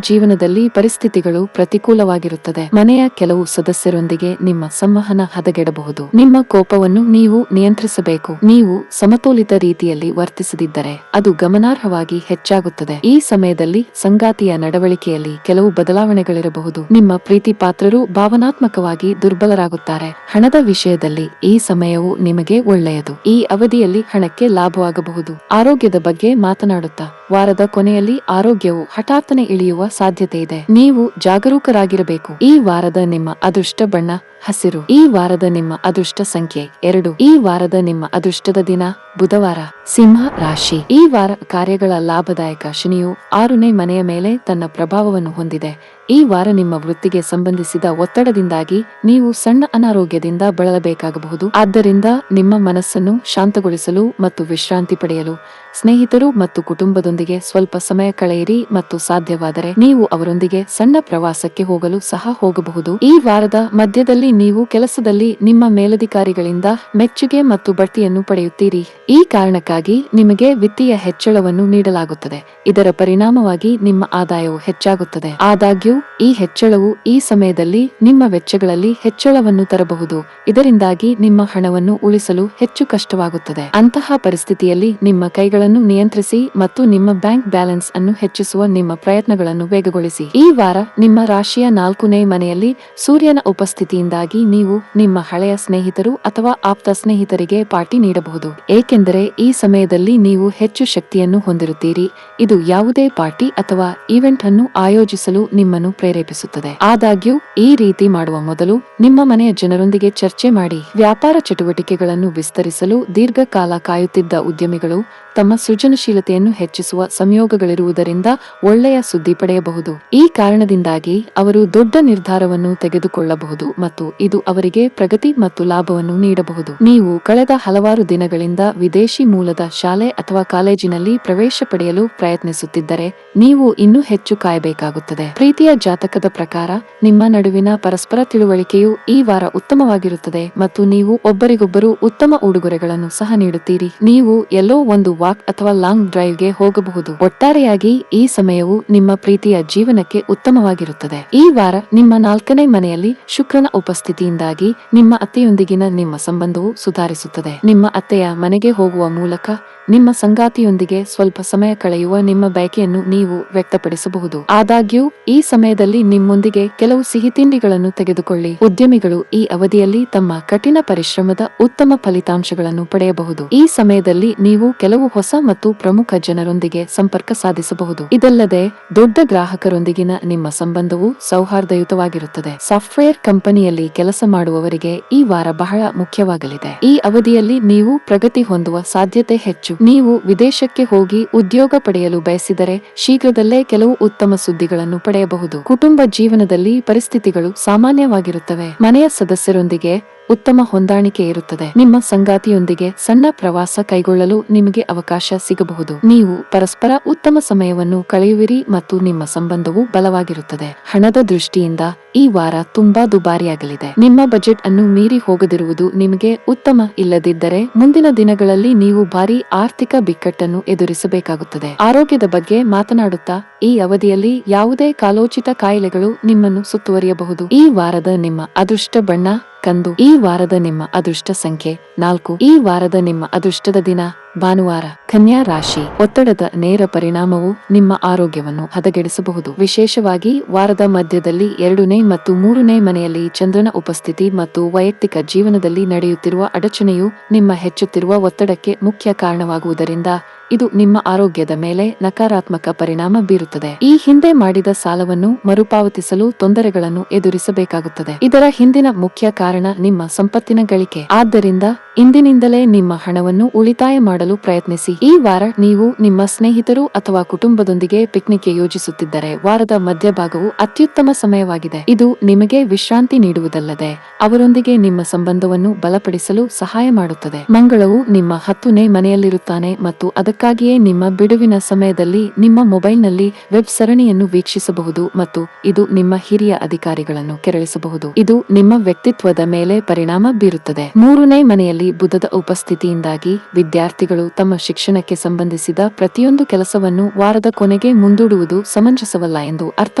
ಜೀವನದಲ್ಲಿ ಪರಿಸ್ಥಿತಿಗಳು ಪ್ರತಿಕೂಲವಾಗಿರುತ್ತದೆ. ಮನೆಯ ಕೆಲವು ಸದಸ್ಯರೊಂದಿಗೆ ನಿಮ್ಮ ಸಂವಹನ ಹದಗೆಡಬಹುದು. ನಿಮ್ಮ ಕೋಪವನ್ನು ನೀವು ನಿಯಂತ್ರಿಸಬೇಕು. ನೀವು ಸಮತೋಲಿತ ರೀತಿಯಲ್ಲಿ ವರ್ತಿಸದಿದ್ದರೆ ಅದು ಗಮನಾರ್ಹವಾಗಿ ಹೆಚ್ಚಾಗುತ್ತದೆ. ಈ ಸಮಯದಲ್ಲಿ ಸಂಗಾತಿಯ ನಡವಳಿಕೆಯಲ್ಲಿ ಕೆಲವು ಬದಲಾವಣೆಗಳಿರಬಹುದು. ನಿಮ್ಮ ಪ್ರೀತಿ ಪಾತ್ರರು ಭಾವನಾತ್ಮಕವಾಗಿ ದುರ್ಬಲರಾಗುತ್ತಾರೆ. ಹಣದ ವಿಷಯದಲ್ಲಿ ಈ ಸಮಯವು ನಿಮಗೆ ಒಳ್ಳೆಯದು. ಈ ಅವಧಿಯಲ್ಲಿ ಹಣಕ್ಕೆ ಲಾಭವಾಗಬಹುದು. ಆರೋಗ್ಯದ ಬಗ್ಗೆ ಮಾತನಾಡುತ್ತಾ ವಾರದ ಕೊನೆಯಲ್ಲಿ ಆರೋಗ್ಯವು ಹಠಾತ್ತನೆ ಇಳಿಯುವ ಸಾಧ್ಯತೆ ಇದೆ. ನೀವು ಜಾಗರೂಕರಾಗಿರಬೇಕು. ಈ ವಾರದ ನಿಮ್ಮ ಅದೃಷ್ಟ ಬಣ್ಣ ಹಸಿರು. ಈ ವಾರದ ನಿಮ್ಮ ಅದೃಷ್ಟ ಸಂಖ್ಯೆ 2. ಈ ವಾರದ ನಿಮ್ಮ ಅದೃಷ್ಟದ ದಿನ ಬುಧವಾರ. ಸಿಂಹ ರಾಶಿ. ಈ ವಾರ ಕಾರ್ಯಗಳ ಲಾಭದಾಯಕ ಶನಿಯು 6ನೇ ಮನೆಯ ಮೇಲೆ ತನ್ನ ಪ್ರಭಾವವನ್ನು ಹೊಂದಿದೆ. ಈ ವಾರ ನಿಮ್ಮ ವೃತ್ತಿಗೆ ಸಂಬಂಧಿಸಿದ ಒತ್ತಡದಿಂದಾಗಿ ನೀವು ಸಣ್ಣ ಅನಾರೋಗ್ಯದಿಂದ ಬಳಲಬೇಕಾಗಬಹುದು. ಆದ್ದರಿಂದ ನಿಮ್ಮ ಮನಸ್ಸನ್ನು ಶಾಂತಗೊಳಿಸಲು ಮತ್ತು ವಿಶ್ರಾಂತಿ ಪಡೆಯಲು ಸ್ನೇಹಿತರು ಮತ್ತು ಕುಟುಂಬದೊಂದಿಗೆ ಸ್ವಲ್ಪ ಸಮಯ ಕಳೆಯಿರಿ ಮತ್ತು ಸಾಧ್ಯವಾದರೆ ನೀವು ಅವರೊಂದಿಗೆ ಸಣ್ಣ ಪ್ರವಾಸಕ್ಕೆ ಹೋಗಲು ಸಹ ಹೋಗಬಹುದು. ಈ ವಾರದ ಮಧ್ಯದಲ್ಲಿ ನೀವು ಕೆಲಸದಲ್ಲಿ ನಿಮ್ಮ ಮೇಲಧಿಕಾರಿಗಳಿಂದ ಮೆಚ್ಚುಗೆ ಮತ್ತು ಬಡ್ತಿಯನ್ನು ಪಡೆಯುತ್ತೀರಿ. ಈ ಕಾರಣಕ್ಕಾಗಿ ನಿಮಗೆ ವಿತ್ತೀಯ ಹೆಚ್ಚಳವನ್ನು ನೀಡಲಾಗುತ್ತದೆ. ಇದರ ಪರಿಣಾಮವಾಗಿ ನಿಮ್ಮ ಆದಾಯವು ಹೆಚ್ಚಾಗುತ್ತದೆ. ಆದಾಗ್ಯೂ ಈ ಹೆಚ್ಚಳವು ಈ ಸಮಯದಲ್ಲಿ ನಿಮ್ಮ ವೆಚ್ಚಗಳಲ್ಲಿ ಹೆಚ್ಚಳವನ್ನು ತರಬಹುದು, ಇದರಿಂದಾಗಿ ನಿಮ್ಮ ಹಣವನ್ನು ಉಳಿಸಲು ಹೆಚ್ಚು ಕಷ್ಟವಾಗುತ್ತದೆ. ಅಂತಹ ಪರಿಸ್ಥಿತಿಯಲ್ಲಿ ನಿಮ್ಮ ಕೈಗಳನ್ನು ನಿಯಂತ್ರಿಸಿ ಮತ್ತು ನಿಮ್ಮ ಬ್ಯಾಂಕ್ ಬ್ಯಾಲೆನ್ಸ್ ಅನ್ನು ಹೆಚ್ಚಿಸುವ ನಿಮ್ಮ ಪ್ರಯತ್ನಗಳನ್ನು ವೇಗಗೊಳಿಸಿ. ಈ ವಾರ ನಿಮ್ಮ ರಾಶಿಯ 4ನೇ ಮನೆಯಲ್ಲಿ ಸೂರ್ಯನ ಉಪಸ್ಥಿತಿಯಿಂದಾಗಿ ನೀವು ನಿಮ್ಮ ಹಳೆಯ ಸ್ನೇಹಿತರು ಅಥವಾ ಆಪ್ತ ಸ್ನೇಹಿತರಿಗೆ ಪಾರ್ಟಿ ನೀಡಬಹುದು, ಏಕೆಂದರೆ ಈ ಸಮಯದಲ್ಲಿ ನೀವು ಹೆಚ್ಚು ಶಕ್ತಿಯನ್ನು ಹೊಂದಿರುತ್ತೀರಿ. ಇದು ಯಾವುದೇ ಪಾರ್ಟಿ ಅಥವಾ ಈವೆಂಟ್ ಅನ್ನು ಆಯೋಜಿಸಲು ನಿಮ್ಮನ್ನು ಪ್ರೇರೇಪಿಸುತ್ತದೆ. ಆದಾಗ್ಯೂ ಈ ರೀತಿ ಮಾಡುವ ಮೊದಲು ನಿಮ್ಮ ಮನೆಯ ಜನರೊಂದಿಗೆ ಚರ್ಚೆ ಮಾಡಿ. ವ್ಯಾಪಾರ ಚಟುವಟಿಕೆಗಳನ್ನು ವಿಸ್ತರಿಸಲು ದೀರ್ಘಕಾಲ ಕಾಯುತ್ತಿದ್ದ ಉದ್ಯಮಿಗಳು ತಮ್ಮ ಸೃಜನಶೀಲತೆಯನ್ನು ಹೆಚ್ಚಿಸುವ ಸಂಯೋಗಗಳಿರುವುದರಿಂದ ಒಳ್ಳೆಯ ಸುದ್ದಿ ಪಡೆಯಬಹುದು. ಈ ಕಾರಣದಿಂದಾಗಿ ಅವರು ದೊಡ್ಡ ನಿರ್ಧಾರವನ್ನು ತೆಗೆದುಕೊಳ್ಳಬಹುದು ಮತ್ತು ಇದು ಅವರಿಗೆ ಪ್ರಗತಿ ಮತ್ತು ಲಾಭವನ್ನು ನೀಡಬಹುದು. ನೀವು ಕಳೆದ ಹಲವಾರು ದಿನಗಳಿಂದ ವಿದೇಶಿ ಮೂಲದ ಶಾಲೆ ಅಥವಾ ಕಾಲೇಜಿನಲ್ಲಿ ಪ್ರವೇಶ ಪಡೆಯಲು ಪ್ರಯತ್ನಿಸುತ್ತಿದ್ದರೆ ನೀವು ಇನ್ನೂ ಹೆಚ್ಚು ಕಾಯಬೇಕಾಗುತ್ತದೆ. ಪ್ರೀತಿಯ ಜಾತಕದ ಪ್ರಕಾರ ನಿಮ್ಮ ನಡುವಿನ ಪರಸ್ಪರ ತಿಳುವಳಿಕೆಯು ಈ ವಾರ ಉತ್ತಮವಾಗಿರುತ್ತದೆ ಮತ್ತು ನೀವು ಒಬ್ಬರಿಗೊಬ್ಬರು ಉತ್ತಮ ಉಡುಗೊರೆಗಳನ್ನು ಸಹ ನೀಡುತ್ತೀರಿ. ನೀವು ಎಲ್ಲೋ ಒಂದು ವಾಕ್ ಅಥವಾ ಲಾಂಗ್ ಡ್ರೈವ್ಗೆ ಹೋಗಬಹುದು. ಒಟ್ಟಾರೆಯಾಗಿ ಈ ಸಮಯವು ನಿಮ್ಮ ಪ್ರೀತಿಯ ಜೀವನಕ್ಕೆ ಉತ್ತಮವಾಗಿರುತ್ತದೆ. ಈ ವಾರ ನಿಮ್ಮ 4ನೇ ಮನೆಯಲ್ಲಿ ಶುಕ್ರನ ಉಪಸ್ಥಿತಿಯಿಂದಾಗಿ ನಿಮ್ಮ ಅತ್ತೆಯೊಂದಿಗಿನ ನಿಮ್ಮ ಸಂಬಂಧವು ಸುಧಾರಿಸುತ್ತದೆ. ನಿಮ್ಮ ಅತ್ತೆಯ ಮನೆಗೆ ಹೋಗುವ ಮೂಲಕ ನಿಮ್ಮ ಸಂಗಾತಿಯೊಂದಿಗೆ ಸ್ವಲ್ಪ ಸಮಯ ಕಳೆಯುವ ನಿಮ್ಮ ಬಯಕೆಯನ್ನು ನೀವು ವ್ಯಕ್ತಪಡಿಸಬಹುದು. ಆದಾಗ್ಯೂ ಈ ಸಮಯದಲ್ಲಿ ನಿಮ್ಮೊಂದಿಗೆ ಕೆಲವು ಸಿಹಿ ತಿಂಡಿಗಳನ್ನು ತೆಗೆದುಕೊಳ್ಳಿ. ಉದ್ಯಮಿಗಳು ಈ ಅವಧಿಯಲ್ಲಿ ತಮ್ಮ ಕಠಿಣ ಪರಿಶ್ರಮದ ಉತ್ತಮ ಫಲಿತಾಂಶಗಳನ್ನು ಪಡೆಯಬಹುದು. ಈ ಸಮಯದಲ್ಲಿ ನೀವು ಕೆಲವು ಹೊಸ ಮತ್ತು ಪ್ರಮುಖ ಜನರೊಂದಿಗೆ ಸಂಪರ್ಕ ಸಾಧಿಸಬಹುದು. ಇದಲ್ಲದೆ ದೊಡ್ಡ ಗ್ರಾಹಕರೊಂದಿಗಿನ ನಿಮ್ಮ ಸಂಬಂಧವು ಸೌಹಾರ್ದಯುತವಾಗಿರುತ್ತದೆ. ಸಾಫ್ಟ್ವೇರ್ ಕಂಪನಿಯಲ್ಲಿ ಕೆಲಸ ಮಾಡುವವರಿಗೆ ಈ ವಾರ ಬಹಳ ಮುಖ್ಯವಾಗಲಿದೆ. ಈ ಅವಧಿಯಲ್ಲಿ ನೀವು ಪ್ರಗತಿ ಹೊಂದುವ ಸಾಧ್ಯತೆ ಹೆಚ್ಚು. ನೀವು ವಿದೇಶಕ್ಕೆ ಹೋಗಿ ಉದ್ಯೋಗ ಪಡೆಯಲು ಬಯಸಿದರೆ ಶೀಘ್ರದಲ್ಲೇ ಕೆಲವು ಉತ್ತಮ ಸುದ್ದಿಗಳನ್ನು ಪಡೆಯಬಹುದು. ಕುಟುಂಬ ಜೀವನದಲ್ಲಿ ಪರಿಸ್ಥಿತಿಗಳು ಸಾಮಾನ್ಯವಾಗಿರುತ್ತವೆ. ಮನೆಯ ಸದಸ್ಯರೊಂದಿಗೆ ಉತ್ತಮ ಹೊಂದಾಣಿಕೆ ಇರುತ್ತದೆ. ನಿಮ್ಮ ಸಂಗಾತಿಯೊಂದಿಗೆ ಸಣ್ಣ ಪ್ರವಾಸ ಕೈಗೊಳ್ಳಲು ನಿಮಗೆ ಅವಕಾಶ ಸಿಗಬಹುದು. ನೀವು ಪರಸ್ಪರ ಉತ್ತಮ ಸಮಯವನ್ನು ಕಳೆಯುವಿರಿ ಮತ್ತು ನಿಮ್ಮ ಸಂಬಂಧವು ಬಲವಾಗಿರುತ್ತದೆ. ಹಣದ ದೃಷ್ಟಿಯಿಂದ ಈ ವಾರ ತುಂಬಾ ದುಬಾರಿಯಾಗಲಿದೆ. ನಿಮ್ಮ ಬಜೆಟ್ ಅನ್ನು ಮೀರಿ ಹೋಗದಿರುವುದು ನಿಮಗೆ ಉತ್ತಮ. ಇಲ್ಲದಿದ್ದರೆ ಮುಂದಿನ ದಿನಗಳಲ್ಲಿ ನೀವು ಭಾರಿ ಆರ್ಥಿಕ ಬಿಕ್ಕಟ್ಟನ್ನು ಎದುರಿಸಬೇಕಾಗುತ್ತದೆ. ಆರೋಗ್ಯದ ಬಗ್ಗೆ ಮಾತನಾಡುತ್ತಾ ಈ ಅವಧಿಯಲ್ಲಿ ಯಾವುದೇ ಕಾಲೋಚಿತ ಕಾಯಿಲೆಗಳು ನಿಮ್ಮನ್ನು ಸುತ್ತುವರಿಯಬಹುದು. ಈ ವಾರದ ನಿಮ್ಮ ಅದೃಷ್ಟ ಬಣ್ಣ ಕಂದು. ಈ ವಾರದ ನಿಮ್ಮ ಅದೃಷ್ಟ ಸಂಖ್ಯೆ 4. ಈ ವಾರದ ನಿಮ್ಮ ಅದೃಷ್ಟದ ದಿನ ಭಾನುವಾರ. ಕನ್ಯಾ ರಾಶಿ. ಒತ್ತಡದ ನೇರ ಪರಿಣಾಮವು ನಿಮ್ಮ ಆರೋಗ್ಯವನ್ನು ಹದಗೆಡಿಸಬಹುದು. ವಿಶೇಷವಾಗಿ ವಾರದ ಮಧ್ಯದಲ್ಲಿ 2ನೇ ಮತ್ತು 3ನೇ ಮನೆಯಲ್ಲಿ ಚಂದ್ರನ ಉಪಸ್ಥಿತಿ ಮತ್ತು ವೈಯಕ್ತಿಕ ಜೀವನದಲ್ಲಿ ನಡೆಯುತ್ತಿರುವ ಅಡಚಣೆಯು ನಿಮ್ಮ ಹೆಚ್ಚುತ್ತಿರುವ ಒತ್ತಡಕ್ಕೆ ಮುಖ್ಯ ಕಾರಣವಾಗುವುದರಿಂದ ಇದು ನಿಮ್ಮ ಆರೋಗ್ಯದ ಮೇಲೆ ನಕಾರಾತ್ಮಕ ಪರಿಣಾಮ ಬೀರುತ್ತದೆ. ಈ ಹಿಂದೆ ಮಾಡಿದ ಸಾಲವನ್ನು ಮರುಪಾವತಿಸಲು ತೊಂದರೆಗಳನ್ನು ಎದುರಿಸಬೇಕಾಗುತ್ತದೆ. ಇದರ ಹಿಂದಿನ ಮುಖ್ಯ ಕಾರಣ ನಿಮ್ಮ ಸಂಪತ್ತಿನ ಗಳಿಕೆ. ಆದ್ದರಿಂದ ಇಂದಿನಿಂದಲೇ ನಿಮ್ಮ ಹಣವನ್ನು ಉಳಿತಾಯ ಮಾಡಲು ಪ್ರಯತ್ನಿಸಿ. ಈ ವಾರ ನೀವು ನಿಮ್ಮ ಸ್ನೇಹಿತರು ಅಥವಾ ಕುಟುಂಬದೊಂದಿಗೆ ಪಿಕ್ನಿಕ್ಗೆ ಯೋಜಿಸುತ್ತಿದ್ದರೆ ವಾರದ ಮಧ್ಯಭಾಗವು ಅತ್ಯುತ್ತಮ ಸಮಯವಾಗಿದೆ. ಇದು ನಿಮಗೆ ವಿಶ್ರಾಂತಿ ನೀಡುವುದಲ್ಲದೆ ಅವರೊಂದಿಗೆ ನಿಮ್ಮ ಸಂಬಂಧವನ್ನು ಬಲಪಡಿಸಲು ಸಹಾಯ ಮಾಡುತ್ತದೆ. ಮಂಗಳವು ನಿಮ್ಮ 10ನೇ ಮನೆಯಲ್ಲಿರುತ್ತಾನೆ ಮತ್ತು ಅದಕ್ಕಾಗಿಯೇ ನಿಮ್ಮ ಬಿಡುವಿನ ಸಮಯದಲ್ಲಿ ನಿಮ್ಮ ಮೊಬೈಲ್ನಲ್ಲಿ ವೆಬ್ ಸರಣಿಯನ್ನು ವೀಕ್ಷಿಸಬಹುದು ಮತ್ತು ಇದು ನಿಮ್ಮ ಹಿರಿಯ ಅಧಿಕಾರಿಗಳನ್ನು ಕೆರಳಿಸಬಹುದು. ಇದು ನಿಮ್ಮ ವ್ಯಕ್ತಿತ್ವದ ಮೇಲೆ ಪರಿಣಾಮ ಬೀರುತ್ತದೆ. 3ನೇ ಮನೆಯಲ್ಲಿ ಬುಧದ ಉಪಸ್ಥಿತಿಯಿಂದಾಗಿ ವಿದ್ಯಾರ್ಥಿಗಳು ತಮ್ಮ ಶಿಕ್ಷಣಕ್ಕೆ ಸಂಬಂಧಿಸಿದ ಪ್ರತಿಯೊಂದು ಕೆಲಸವನ್ನು ವಾರದ ಕೊನೆಗೆ ಮುಂದೂಡುವುದು ಸಮಂಜಸವಲ್ಲ ಎಂದು ಅರ್ಥ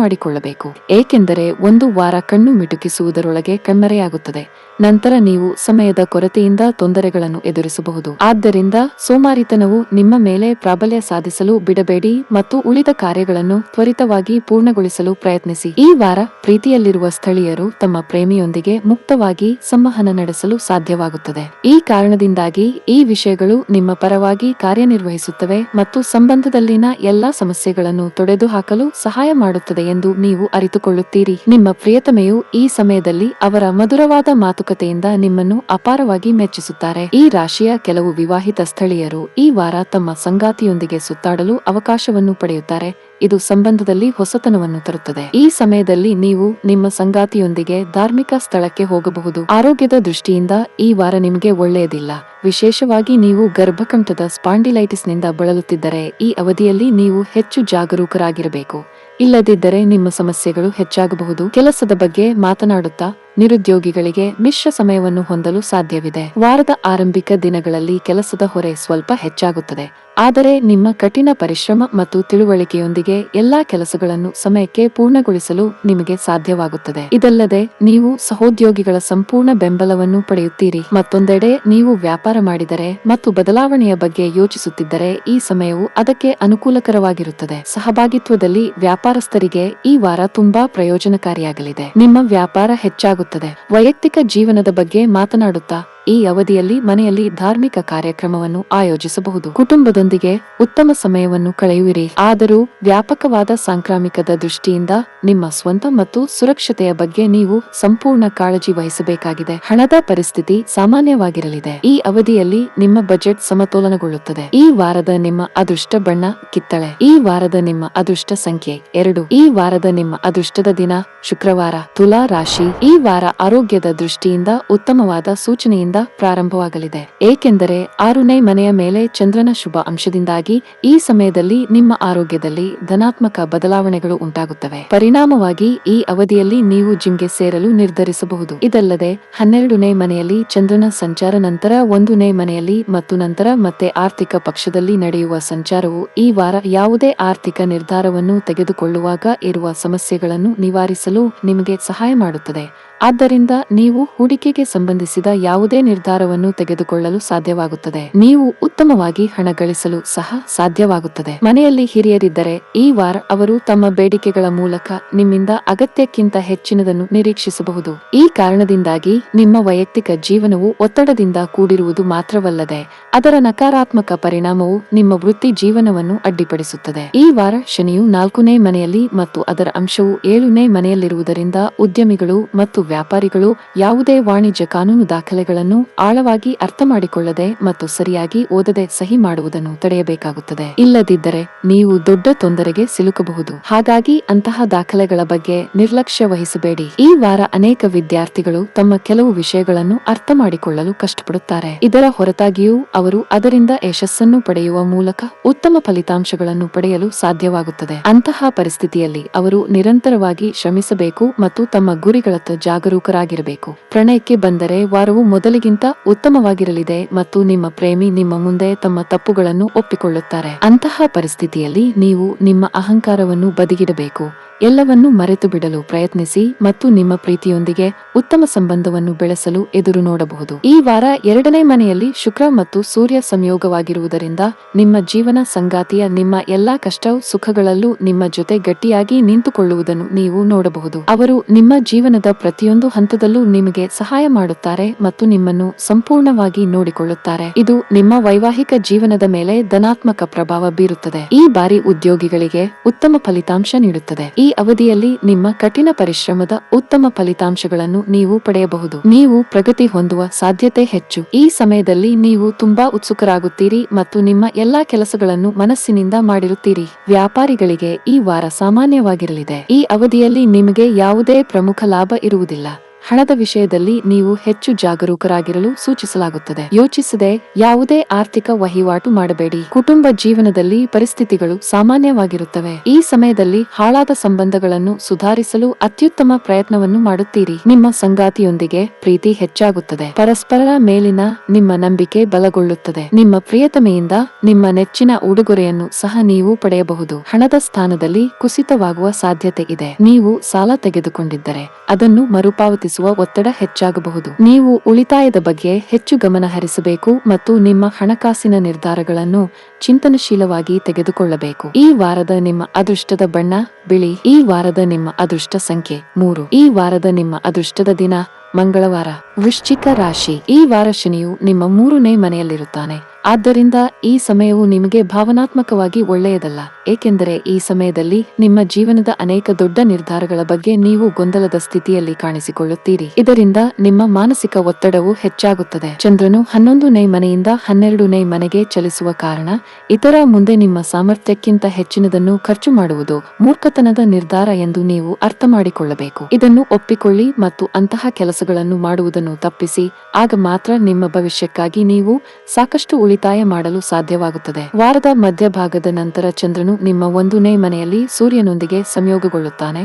ಮಾಡಿಕೊಳ್ಳಬೇಕು. ಏಕೆಂದರೆ ಒಂದು ವಾರ ಕಣ್ಣು ಮಿಟುಕಿಸುವುದರೊಳಗೆ ಕಣ್ಮರೆಯಾಗುತ್ತದೆ. ನಂತರ ನೀವು ಸಮಯದ ಕೊರತೆಯಿಂದ ತೊಂದರೆಗಳನ್ನು ಎದುರಿಸಬಹುದು. ಆದ್ದರಿಂದ ಸೋಮಾರಿತನವು ನಿಮ್ಮ ಮೇಲೆ ಪ್ರಾಬಲ್ಯ ಸಾಧಿಸಲು ಬಿಡಬೇಡಿ ಮತ್ತು ಉಳಿದ ಕಾರ್ಯಗಳನ್ನು ತ್ವರಿತವಾಗಿ ಪೂರ್ಣಗೊಳಿಸಲು ಪ್ರಯತ್ನಿಸಿ. ಈ ವಾರ ಪ್ರೀತಿಯಲ್ಲಿರುವ ಸ್ಥಳೀಯರು ತಮ್ಮ ಪ್ರೇಮಿಯೊಂದಿಗೆ ಮುಕ್ತವಾಗಿ ಸಂವಹನ ನಡೆಸಲು ಸಾಧ್ಯವಾಗುತ್ತದೆ. ಈ ಕಾರಣದಿಂದಾಗಿ ಈ ವಿಷಯಗಳು ನಿಮ್ಮ ಪರವಾಗಿ ಕಾರ್ಯನಿರ್ವಹಿಸುತ್ತವೆ ಮತ್ತು ಸಂಬಂಧದಲ್ಲಿನ ಎಲ್ಲಾ ಸಮಸ್ಯೆಗಳನ್ನು ತೊಡೆದುಹಾಕಲು ಸಹಾಯ ಮಾಡುತ್ತದೆ ಎಂದು ನೀವು ಅರಿತುಕೊಳ್ಳುತ್ತೀರಿ. ನಿಮ್ಮ ಪ್ರಿಯತಮೆಯು ಈ ಸಮಯದಲ್ಲಿ ಅವರ ಮಧುರವಾದ ಮಾತುಕತೆಯಿಂದ ನಿಮ್ಮನ್ನು ಅಪಾರವಾಗಿ ಮೆಚ್ಚಿಸುತ್ತಾರೆ. ಈ ರಾಶಿಯ ಕೆಲವು ವಿವಾಹಿತ ಸ್ಥಳೀಯರು ಈ ವಾರ ತಮ್ಮ ಸಂಗಾತಿಯೊಂದಿಗೆ ಸುತ್ತಾಡಲು ಅವಕಾಶವನ್ನು ಪಡೆಯುತ್ತಾರೆ. ಇದು ಸಂಬಂಧದಲ್ಲಿ ಹೊಸತನವನ್ನು ತರುತ್ತದೆ. ಈ ಸಮಯದಲ್ಲಿ ನೀವು ನಿಮ್ಮ ಸಂಗಾತಿಯೊಂದಿಗೆ ಧಾರ್ಮಿಕ ಸ್ಥಳಕ್ಕೆ ಹೋಗಬಹುದು. ಆರೋಗ್ಯದ ದೃಷ್ಟಿಯಿಂದ ಈ ವಾರ ನಿಮಗೆ ಒಳ್ಳೆಯದಿಲ್ಲ. ವಿಶೇಷವಾಗಿ ನೀವು ಗರ್ಭಕಂಠದ ಸ್ಪಾಂಡಿಲೈಟಿಸ್ನಿಂದ ಬಳಲುತ್ತಿದ್ದರೆ ಈ ಅವಧಿಯಲ್ಲಿ ನೀವು ಹೆಚ್ಚು ಜಾಗರೂಕರಾಗಿರಬೇಕು. ಇಲ್ಲದಿದ್ದರೆ ನಿಮ್ಮ ಸಮಸ್ಯೆಗಳು ಹೆಚ್ಚಾಗಬಹುದು. ಕೆಲಸದ ಬಗ್ಗೆ ಮಾತನಾಡುತ್ತಾ ನಿರುದ್ಯೋಗಿಗಳಿಗೆ ಮಿಶ್ರ ಸಮಯವನ್ನು ಹೊಂದಲು ಸಾಧ್ಯವಿದೆ. ವಾರದ ಆರಂಭಿಕ ದಿನಗಳಲ್ಲಿ ಕೆಲಸದ ಹೊರೆ ಸ್ವಲ್ಪ ಹೆಚ್ಚಾಗುತ್ತದೆ. ಆದರೆ ನಿಮ್ಮ ಕಠಿಣ ಪರಿಶ್ರಮ ಮತ್ತು ತಿಳುವಳಿಕೆಯೊಂದಿಗೆ ಎಲ್ಲಾ ಕೆಲಸಗಳನ್ನು ಸಮಯಕ್ಕೆ ಪೂರ್ಣಗೊಳಿಸಲು ನಿಮಗೆ ಸಾಧ್ಯವಾಗುತ್ತದೆ. ಇದಲ್ಲದೆ ನೀವು ಸಹೋದ್ಯೋಗಿಗಳ ಸಂಪೂರ್ಣ ಬೆಂಬಲವನ್ನು ಪಡೆಯುತ್ತೀರಿ. ಮತ್ತೊಂದೆಡೆ ನೀವು ವ್ಯಾಪಾರ ಮಾಡಿದರೆ ಮತ್ತು ಬದಲಾವಣೆಯ ಬಗ್ಗೆ ಯೋಚಿಸುತ್ತಿದ್ದರೆ ಈ ಸಮಯವು ಅದಕ್ಕೆ ಅನುಕೂಲಕರವಾಗಿರುತ್ತದೆ. ಸಹಭಾಗಿತ್ವದಲ್ಲಿ ವ್ಯಾಪಾರಸ್ಥರಿಗೆ ಈ ವಾರ ತುಂಬಾ ಪ್ರಯೋಜನಕಾರಿಯಾಗಲಿದೆ. ನಿಮ್ಮ ವ್ಯಾಪಾರ ಹೆಚ್ಚಾಗುತ್ತದೆ. ವೈಯಕ್ತಿಕ ಜೀವನದ ಬಗ್ಗೆ ಮಾತನಾಡುತ್ತಾ ಈ ಅವಧಿಯಲ್ಲಿ ಮನೆಯಲ್ಲಿ ಧಾರ್ಮಿಕ ಕಾರ್ಯಕ್ರಮವನ್ನು ಆಯೋಜಿಸಬಹುದು. ಕುಟುಂಬದೊಂದಿಗೆ ಉತ್ತಮ ಸಮಯವನ್ನು ಕಳೆಯುವಿರಿ. ಆದರೂ ವ್ಯಾಪಕವಾದ ಸಾಂಕ್ರಾಮಿಕದ ದೃಷ್ಟಿಯಿಂದ ನಿಮ್ಮ ಸ್ವಂತ ಮತ್ತು ಸುರಕ್ಷತೆಯ ಬಗ್ಗೆ ನೀವು ಸಂಪೂರ್ಣ ಕಾಳಜಿ ವಹಿಸಬೇಕಾಗಿದೆ. ಹಣದ ಪರಿಸ್ಥಿತಿ ಸಾಮಾನ್ಯವಾಗಿರಲಿದೆ. ಈ ಅವಧಿಯಲ್ಲಿ ನಿಮ್ಮ ಬಜೆಟ್ ಸಮತೋಲನಗೊಳ್ಳುತ್ತದೆ. ಈ ವಾರದ ನಿಮ್ಮ ಅದೃಷ್ಟ ಬಣ್ಣ ಕಿತ್ತಳೆ. ಈ ವಾರದ ನಿಮ್ಮ ಅದೃಷ್ಟ ಸಂಖ್ಯೆ 2. ಈ ವಾರದ ನಿಮ್ಮ ಅದೃಷ್ಟದ ದಿನ ಶುಕ್ರವಾರ. ತುಲಾ ರಾಶಿ. ಈ ವಾರ ಆರೋಗ್ಯದ ದೃಷ್ಟಿಯಿಂದ ಉತ್ತಮವಾದ ಸೂಚನೆಯಿಂದ ಪ್ರಾರಂಭವಾಗಲಿದೆ. ಏಕೆಂದರೆ 6ನೇ ಮನೆಯ ಮೇಲೆ ಚಂದ್ರನ ಶುಭ ಅಂಶದಿಂದಾಗಿ ಈ ಸಮಯದಲ್ಲಿ ನಿಮ್ಮ ಆರೋಗ್ಯದಲ್ಲಿ ಧನಾತ್ಮಕ ಬದಲಾವಣೆಗಳು ಉಂಟಾಗುತ್ತವೆ. ಪರಿಣಾಮವಾಗಿ ಈ ಅವಧಿಯಲ್ಲಿ ನೀವು ಜಿಮ್ಗೆ ಸೇರಲು ನಿರ್ಧರಿಸಬಹುದು. ಇದಲ್ಲದೆ 12ನೇ ಮನೆಯಲ್ಲಿ ಚಂದ್ರನ ಸಂಚಾರ, ನಂತರ 1ನೇ ಮನೆಯಲ್ಲಿ ಮತ್ತು ನಂತರ ಮತ್ತೆ ಆರ್ಥಿಕ ಪಕ್ಷದಲ್ಲಿ ನಡೆಯುವ ಸಂಚಾರವು ಈ ವಾರ ಯಾವುದೇ ಆರ್ಥಿಕ ನಿರ್ಧಾರವನ್ನು ತೆಗೆದುಕೊಳ್ಳುವಾಗ ಇರುವ ಸಮಸ್ಯೆಗಳನ್ನು ನಿವಾರಿಸಲು ನಿಮಗೆ ಸಹಾಯ ಮಾಡುತ್ತದೆ. ಆದ್ದರಿಂದ ನೀವು ಹೂಡಿಕೆಗೆ ಸಂಬಂಧಿಸಿದ ಯಾವುದೇ ನಿರ್ಧಾರವನ್ನು ತೆಗೆದುಕೊಳ್ಳಲು ಸಾಧ್ಯವಾಗುತ್ತದೆ. ನೀವು ಉತ್ತಮವಾಗಿ ಹಣ ಗಳಿಸಲು ಸಹ ಸಾಧ್ಯವಾಗುತ್ತದೆ. ಮನೆಯಲ್ಲಿ ಹಿರಿಯರಿದ್ದರೆ ಈ ವಾರ ಅವರು ತಮ್ಮ ಬೇಡಿಕೆಗಳ ಮೂಲಕ ನಿಮ್ಮಿಂದ ಅಗತ್ಯಕ್ಕಿಂತ ಹೆಚ್ಚಿನದನ್ನು ನಿರೀಕ್ಷಿಸಬಹುದು. ಈ ಕಾರಣದಿಂದಾಗಿ ನಿಮ್ಮ ವೈಯಕ್ತಿಕ ಜೀವನವು ಒತ್ತಡದಿಂದ ಕೂಡಿರುವುದು ಮಾತ್ರವಲ್ಲದೆ ಅದರ ನಕಾರಾತ್ಮಕ ಪರಿಣಾಮವು ನಿಮ್ಮ ವೃತ್ತಿ ಜೀವನವನ್ನು ಅಡ್ಡಿಪಡಿಸುತ್ತದೆ. ಈ ವಾರ ಶನಿಯು 4ನೇ ಮನೆಯಲ್ಲಿ ಮತ್ತು ಅದರ ಅಂಶವು 7ನೇ ಮನೆಯಲ್ಲಿರುವುದರಿಂದ ಉದ್ಯಮಿಗಳು ಮತ್ತು ವ್ಯಾಪಾರಿಗಳು ಯಾವುದೇ ವಾಣಿಜ್ಯ ಕಾನೂನು ದಾಖಲೆಗಳನ್ನು ಆಳವಾಗಿ ಅರ್ಥ ಮಾಡಿಕೊಳ್ಳದೆ ಮತ್ತು ಸರಿಯಾಗಿ ಓದದೆ ಸಹಿ ಮಾಡುವುದನ್ನು ತಡೆಯಬೇಕಾಗುತ್ತದೆ. ಇಲ್ಲದಿದ್ದರೆ ನೀವು ದೊಡ್ಡ ತೊಂದರೆಗೆ ಸಿಲುಕಬಹುದು. ಹಾಗಾಗಿ ಅಂತಹ ದಾಖಲೆಗಳ ಬಗ್ಗೆ ನಿರ್ಲಕ್ಷ್ಯ ವಹಿಸಬೇಡಿ. ಈ ವಾರ ಅನೇಕ ವಿದ್ಯಾರ್ಥಿಗಳು ತಮ್ಮ ಕೆಲವು ವಿಷಯಗಳನ್ನು ಅರ್ಥ ಮಾಡಿಕೊಳ್ಳಲು ಕಷ್ಟಪಡುತ್ತಾರೆ. ಇದರ ಹೊರತಾಗಿಯೂ ಅವರು ಅದರಿಂದ ಯಶಸ್ಸನ್ನು ಪಡೆಯುವ ಮೂಲಕ ಉತ್ತಮ ಫಲಿತಾಂಶಗಳನ್ನು ಪಡೆಯಲು ಸಾಧ್ಯವಾಗುತ್ತದೆ. ಅಂತಹ ಪರಿಸ್ಥಿತಿಯಲ್ಲಿ ಅವರು ನಿರಂತರವಾಗಿ ಶ್ರಮಿಸಬೇಕು ಮತ್ತು ತಮ್ಮ ಗುರಿಗಳತ್ತ ಜಾಗರೂಕರಾಗಿರಬೇಕು. ಪ್ರಣಯಕ್ಕೆ ಬಂದರೆ ವಾರವು ಮೊದಲಿಗಿಂತ ಉತ್ತಮವಾಗಿರಲಿದೆ ಮತ್ತು ನಿಮ್ಮ ಪ್ರೇಮಿ ನಿಮ್ಮ ಮುಂದೆ ತಮ್ಮ ತಪ್ಪುಗಳನ್ನು ಒಪ್ಪಿಕೊಳ್ಳುತ್ತಾರೆ. ಅಂತಹ ಪರಿಸ್ಥಿತಿಯಲ್ಲಿ ನೀವು ನಿಮ್ಮ ಅಹಂಕಾರವನ್ನು ಬದಿಗಿಡಬೇಕು. ಎಲ್ಲವನ್ನೂ ಮರೆತು ಬಿಡಲು ಪ್ರಯತ್ನಿಸಿ ಮತ್ತು ನಿಮ್ಮ ಪ್ರೀತಿಯೊಂದಿಗೆ ಉತ್ತಮ ಸಂಬಂಧವನ್ನು ಬೆಳೆಸಲು ಎದುರು ನೋಡಬಹುದು. ಈ ವಾರ 2ನೇ ಮನೆಯಲ್ಲಿ ಶುಕ್ರ ಮತ್ತು ಸೂರ್ಯ ಸಂಯೋಗವಾಗಿರುವುದರಿಂದ ನಿಮ್ಮ ಜೀವನ ಸಂಗಾತಿಯ ನಿಮ್ಮ ಎಲ್ಲಾ ಕಷ್ಟ ಸುಖಗಳಲ್ಲೂ ನಿಮ್ಮ ಜೊತೆ ಗಟ್ಟಿಯಾಗಿ ನಿಂತುಕೊಳ್ಳುವುದನ್ನು ನೀವು ನೋಡಬಹುದು. ಅವರು ನಿಮ್ಮ ಜೀವನದ ಪ್ರತಿಯೊಂದು ಹಂತದಲ್ಲೂ ನಿಮಗೆ ಸಹಾಯ ಮಾಡುತ್ತಾರೆ ಮತ್ತು ನಿಮ್ಮನ್ನು ಸಂಪೂರ್ಣವಾಗಿ ನೋಡಿಕೊಳ್ಳುತ್ತಾರೆ. ಇದು ನಿಮ್ಮ ವೈವಾಹಿಕ ಜೀವನದ ಮೇಲೆ ಧನಾತ್ಮಕ ಪ್ರಭಾವ ಬೀರುತ್ತದೆ. ಈ ಬಾರಿ ಉದ್ಯೋಗಿಗಳಿಗೆ ಉತ್ತಮ ಫಲಿತಾಂಶ ನೀಡುತ್ತದೆ. ಈ ಅವಧಿಯಲ್ಲಿ ನಿಮ್ಮ ಕಠಿಣ ಪರಿಶ್ರಮದ ಉತ್ತಮ ಫಲಿತಾಂಶಗಳನ್ನು ನೀವು ಪಡೆಯಬಹುದು. ನೀವು ಪ್ರಗತಿ ಹೊಂದುವ ಸಾಧ್ಯತೆ ಹೆಚ್ಚು. ಈ ಸಮಯದಲ್ಲಿ ನೀವು ತುಂಬಾ ಉತ್ಸುಕರಾಗುತ್ತೀರಿ ಮತ್ತು ನಿಮ್ಮ ಎಲ್ಲಾ ಕೆಲಸಗಳನ್ನು ಮನಸ್ಸಿನಿಂದ ಮಾಡಿರುತ್ತೀರಿ. ವ್ಯಾಪಾರಿಗಳಿಗೆ ಈ ವಾರ ಸಾಮಾನ್ಯವಾಗಿರಲಿದೆ. ಈ ಅವಧಿಯಲ್ಲಿ ನಿಮಗೆ ಯಾವುದೇ ಪ್ರಮುಖ ಲಾಭ ಇರುವುದಿಲ್ಲ. ಹಣದ ವಿಷಯದಲ್ಲಿ ನೀವು ಹೆಚ್ಚು ಜಾಗರೂಕರಾಗಿರಲು ಸೂಚಿಸಲಾಗುತ್ತದೆ. ಯೋಚಿಸದೆ ಯಾವುದೇ ಆರ್ಥಿಕ ವಹಿವಾಟು ಮಾಡಬೇಡಿ. ಕುಟುಂಬ ಜೀವನದಲ್ಲಿ ಪರಿಸ್ಥಿತಿಗಳು ಸಾಮಾನ್ಯವಾಗಿರುತ್ತವೆ. ಈ ಸಮಯದಲ್ಲಿ ಹಾಳಾದ ಸಂಬಂಧಗಳನ್ನು ಸುಧಾರಿಸಲು ಅತ್ಯುತ್ತಮ ಪ್ರಯತ್ನವನ್ನು ಮಾಡುತ್ತೀರಿ. ನಿಮ್ಮ ಸಂಗಾತಿಯೊಂದಿಗೆ ಪ್ರೀತಿ ಹೆಚ್ಚಾಗುತ್ತದೆ. ಪರಸ್ಪರರ ಮೇಲಿನ ನಿಮ್ಮ ನಂಬಿಕೆ ಬಲಗೊಳ್ಳುತ್ತದೆ. ನಿಮ್ಮ ಪ್ರಿಯತಮೆಯಿಂದ ನಿಮ್ಮ ನೆಚ್ಚಿನ ಉಡುಗೊರೆಯನ್ನು ಸಹ ನೀವು ಪಡೆಯಬಹುದು. ಹಣದ ಸ್ಥಾನದಲ್ಲಿ ಕುಸಿತವಾಗುವ ಸಾಧ್ಯತೆ ಇದೆ. ನೀವು ಸಾಲ ತೆಗೆದುಕೊಂಡಿದ್ದರೆ ಅದನ್ನು ಮರುಪಾವತಿಸುವ ಒತ್ತಡ ಹೆಚ್ಚಾಗಬಹುದು. ನೀವು ಉಳಿತಾಯದ ಬಗ್ಗೆ ಹೆಚ್ಚು ಗಮನ ಹರಿಸಬೇಕು ಮತ್ತು ನಿಮ್ಮ ಹಣಕಾಸಿನ ನಿರ್ಧಾರಗಳನ್ನು ಚಿಂತನಶೀಲವಾಗಿ ತೆಗೆದುಕೊಳ್ಳಬೇಕು. ಈ ವಾರದ ನಿಮ್ಮ ಅದೃಷ್ಟದ ಬಣ್ಣ ಬಿಳಿ. ಈ ವಾರದ ನಿಮ್ಮ ಅದೃಷ್ಟ ಸಂಖ್ಯೆ 3. ಈ ವಾರದ ನಿಮ್ಮ ಅದೃಷ್ಟದ ದಿನ ಮಂಗಳವಾರ. ವೃಶ್ಚಿಕ ರಾಶಿ. ಈ ವಾರ ಶನಿಯು ನಿಮ್ಮ 3ನೇ ಮನೆಯಲ್ಲಿರುತ್ತಾನೆ. ಆದ್ದರಿಂದ ಈ ಸಮಯವು ನಿಮಗೆ ಭಾವನಾತ್ಮಕವಾಗಿ ಒಳ್ಳೆಯದಲ್ಲ, ಏಕೆಂದರೆ ಈ ಸಮಯದಲ್ಲಿ ನಿಮ್ಮ ಜೀವನದ ಅನೇಕ ದೊಡ್ಡ ನಿರ್ಧಾರಗಳ ಬಗ್ಗೆ ನೀವು ಗೊಂದಲದ ಸ್ಥಿತಿಯಲ್ಲಿ ಕಾಣಿಸಿಕೊಳ್ಳುತ್ತೀರಿ. ಇದರಿಂದ ನಿಮ್ಮ ಮಾನಸಿಕ ಒತ್ತಡವು ಹೆಚ್ಚಾಗುತ್ತದೆ. ಚಂದ್ರನು 11ನೇ ಮನೆಯಿಂದ 12ನೇ ಮನೆಗೆ ಚಲಿಸುವ ಕಾರಣ ಇತರ ಮುಂದೆ ನಿಮ್ಮ ಸಾಮರ್ಥ್ಯಕ್ಕಿಂತ ಹೆಚ್ಚಿನದನ್ನು ಖರ್ಚು ಮಾಡುವುದು ಮೂರ್ಖತನದ ನಿರ್ಧಾರ ಎಂದು ನೀವು ಅರ್ಥ ಮಾಡಿಕೊಳ್ಳಬೇಕು. ಇದನ್ನು ಒಪ್ಪಿಕೊಳ್ಳಿ ಮತ್ತು ಅಂತಹ ಕೆಲಸಗಳನ್ನು ಮಾಡುವುದನ್ನು ತಪ್ಪಿಸಿ. ಆಗ ಮಾತ್ರ ನಿಮ್ಮ ಭವಿಷ್ಯಕ್ಕಾಗಿ ನೀವು ಸಾಕಷ್ಟು ಉಳಿತಾಯ ಮಾಡಲು ಸಾಧ್ಯವಾಗುತ್ತದೆ. ವಾರದ ಮಧ್ಯಭಾಗದ ನಂತರ ಚಂದ್ರನು ನಿಮ್ಮ 1ನೇ ಮನೆಯಲ್ಲಿ ಸೂರ್ಯನೊಂದಿಗೆ ಸಂಯೋಗಗೊಳ್ಳುತ್ತಾನೆ.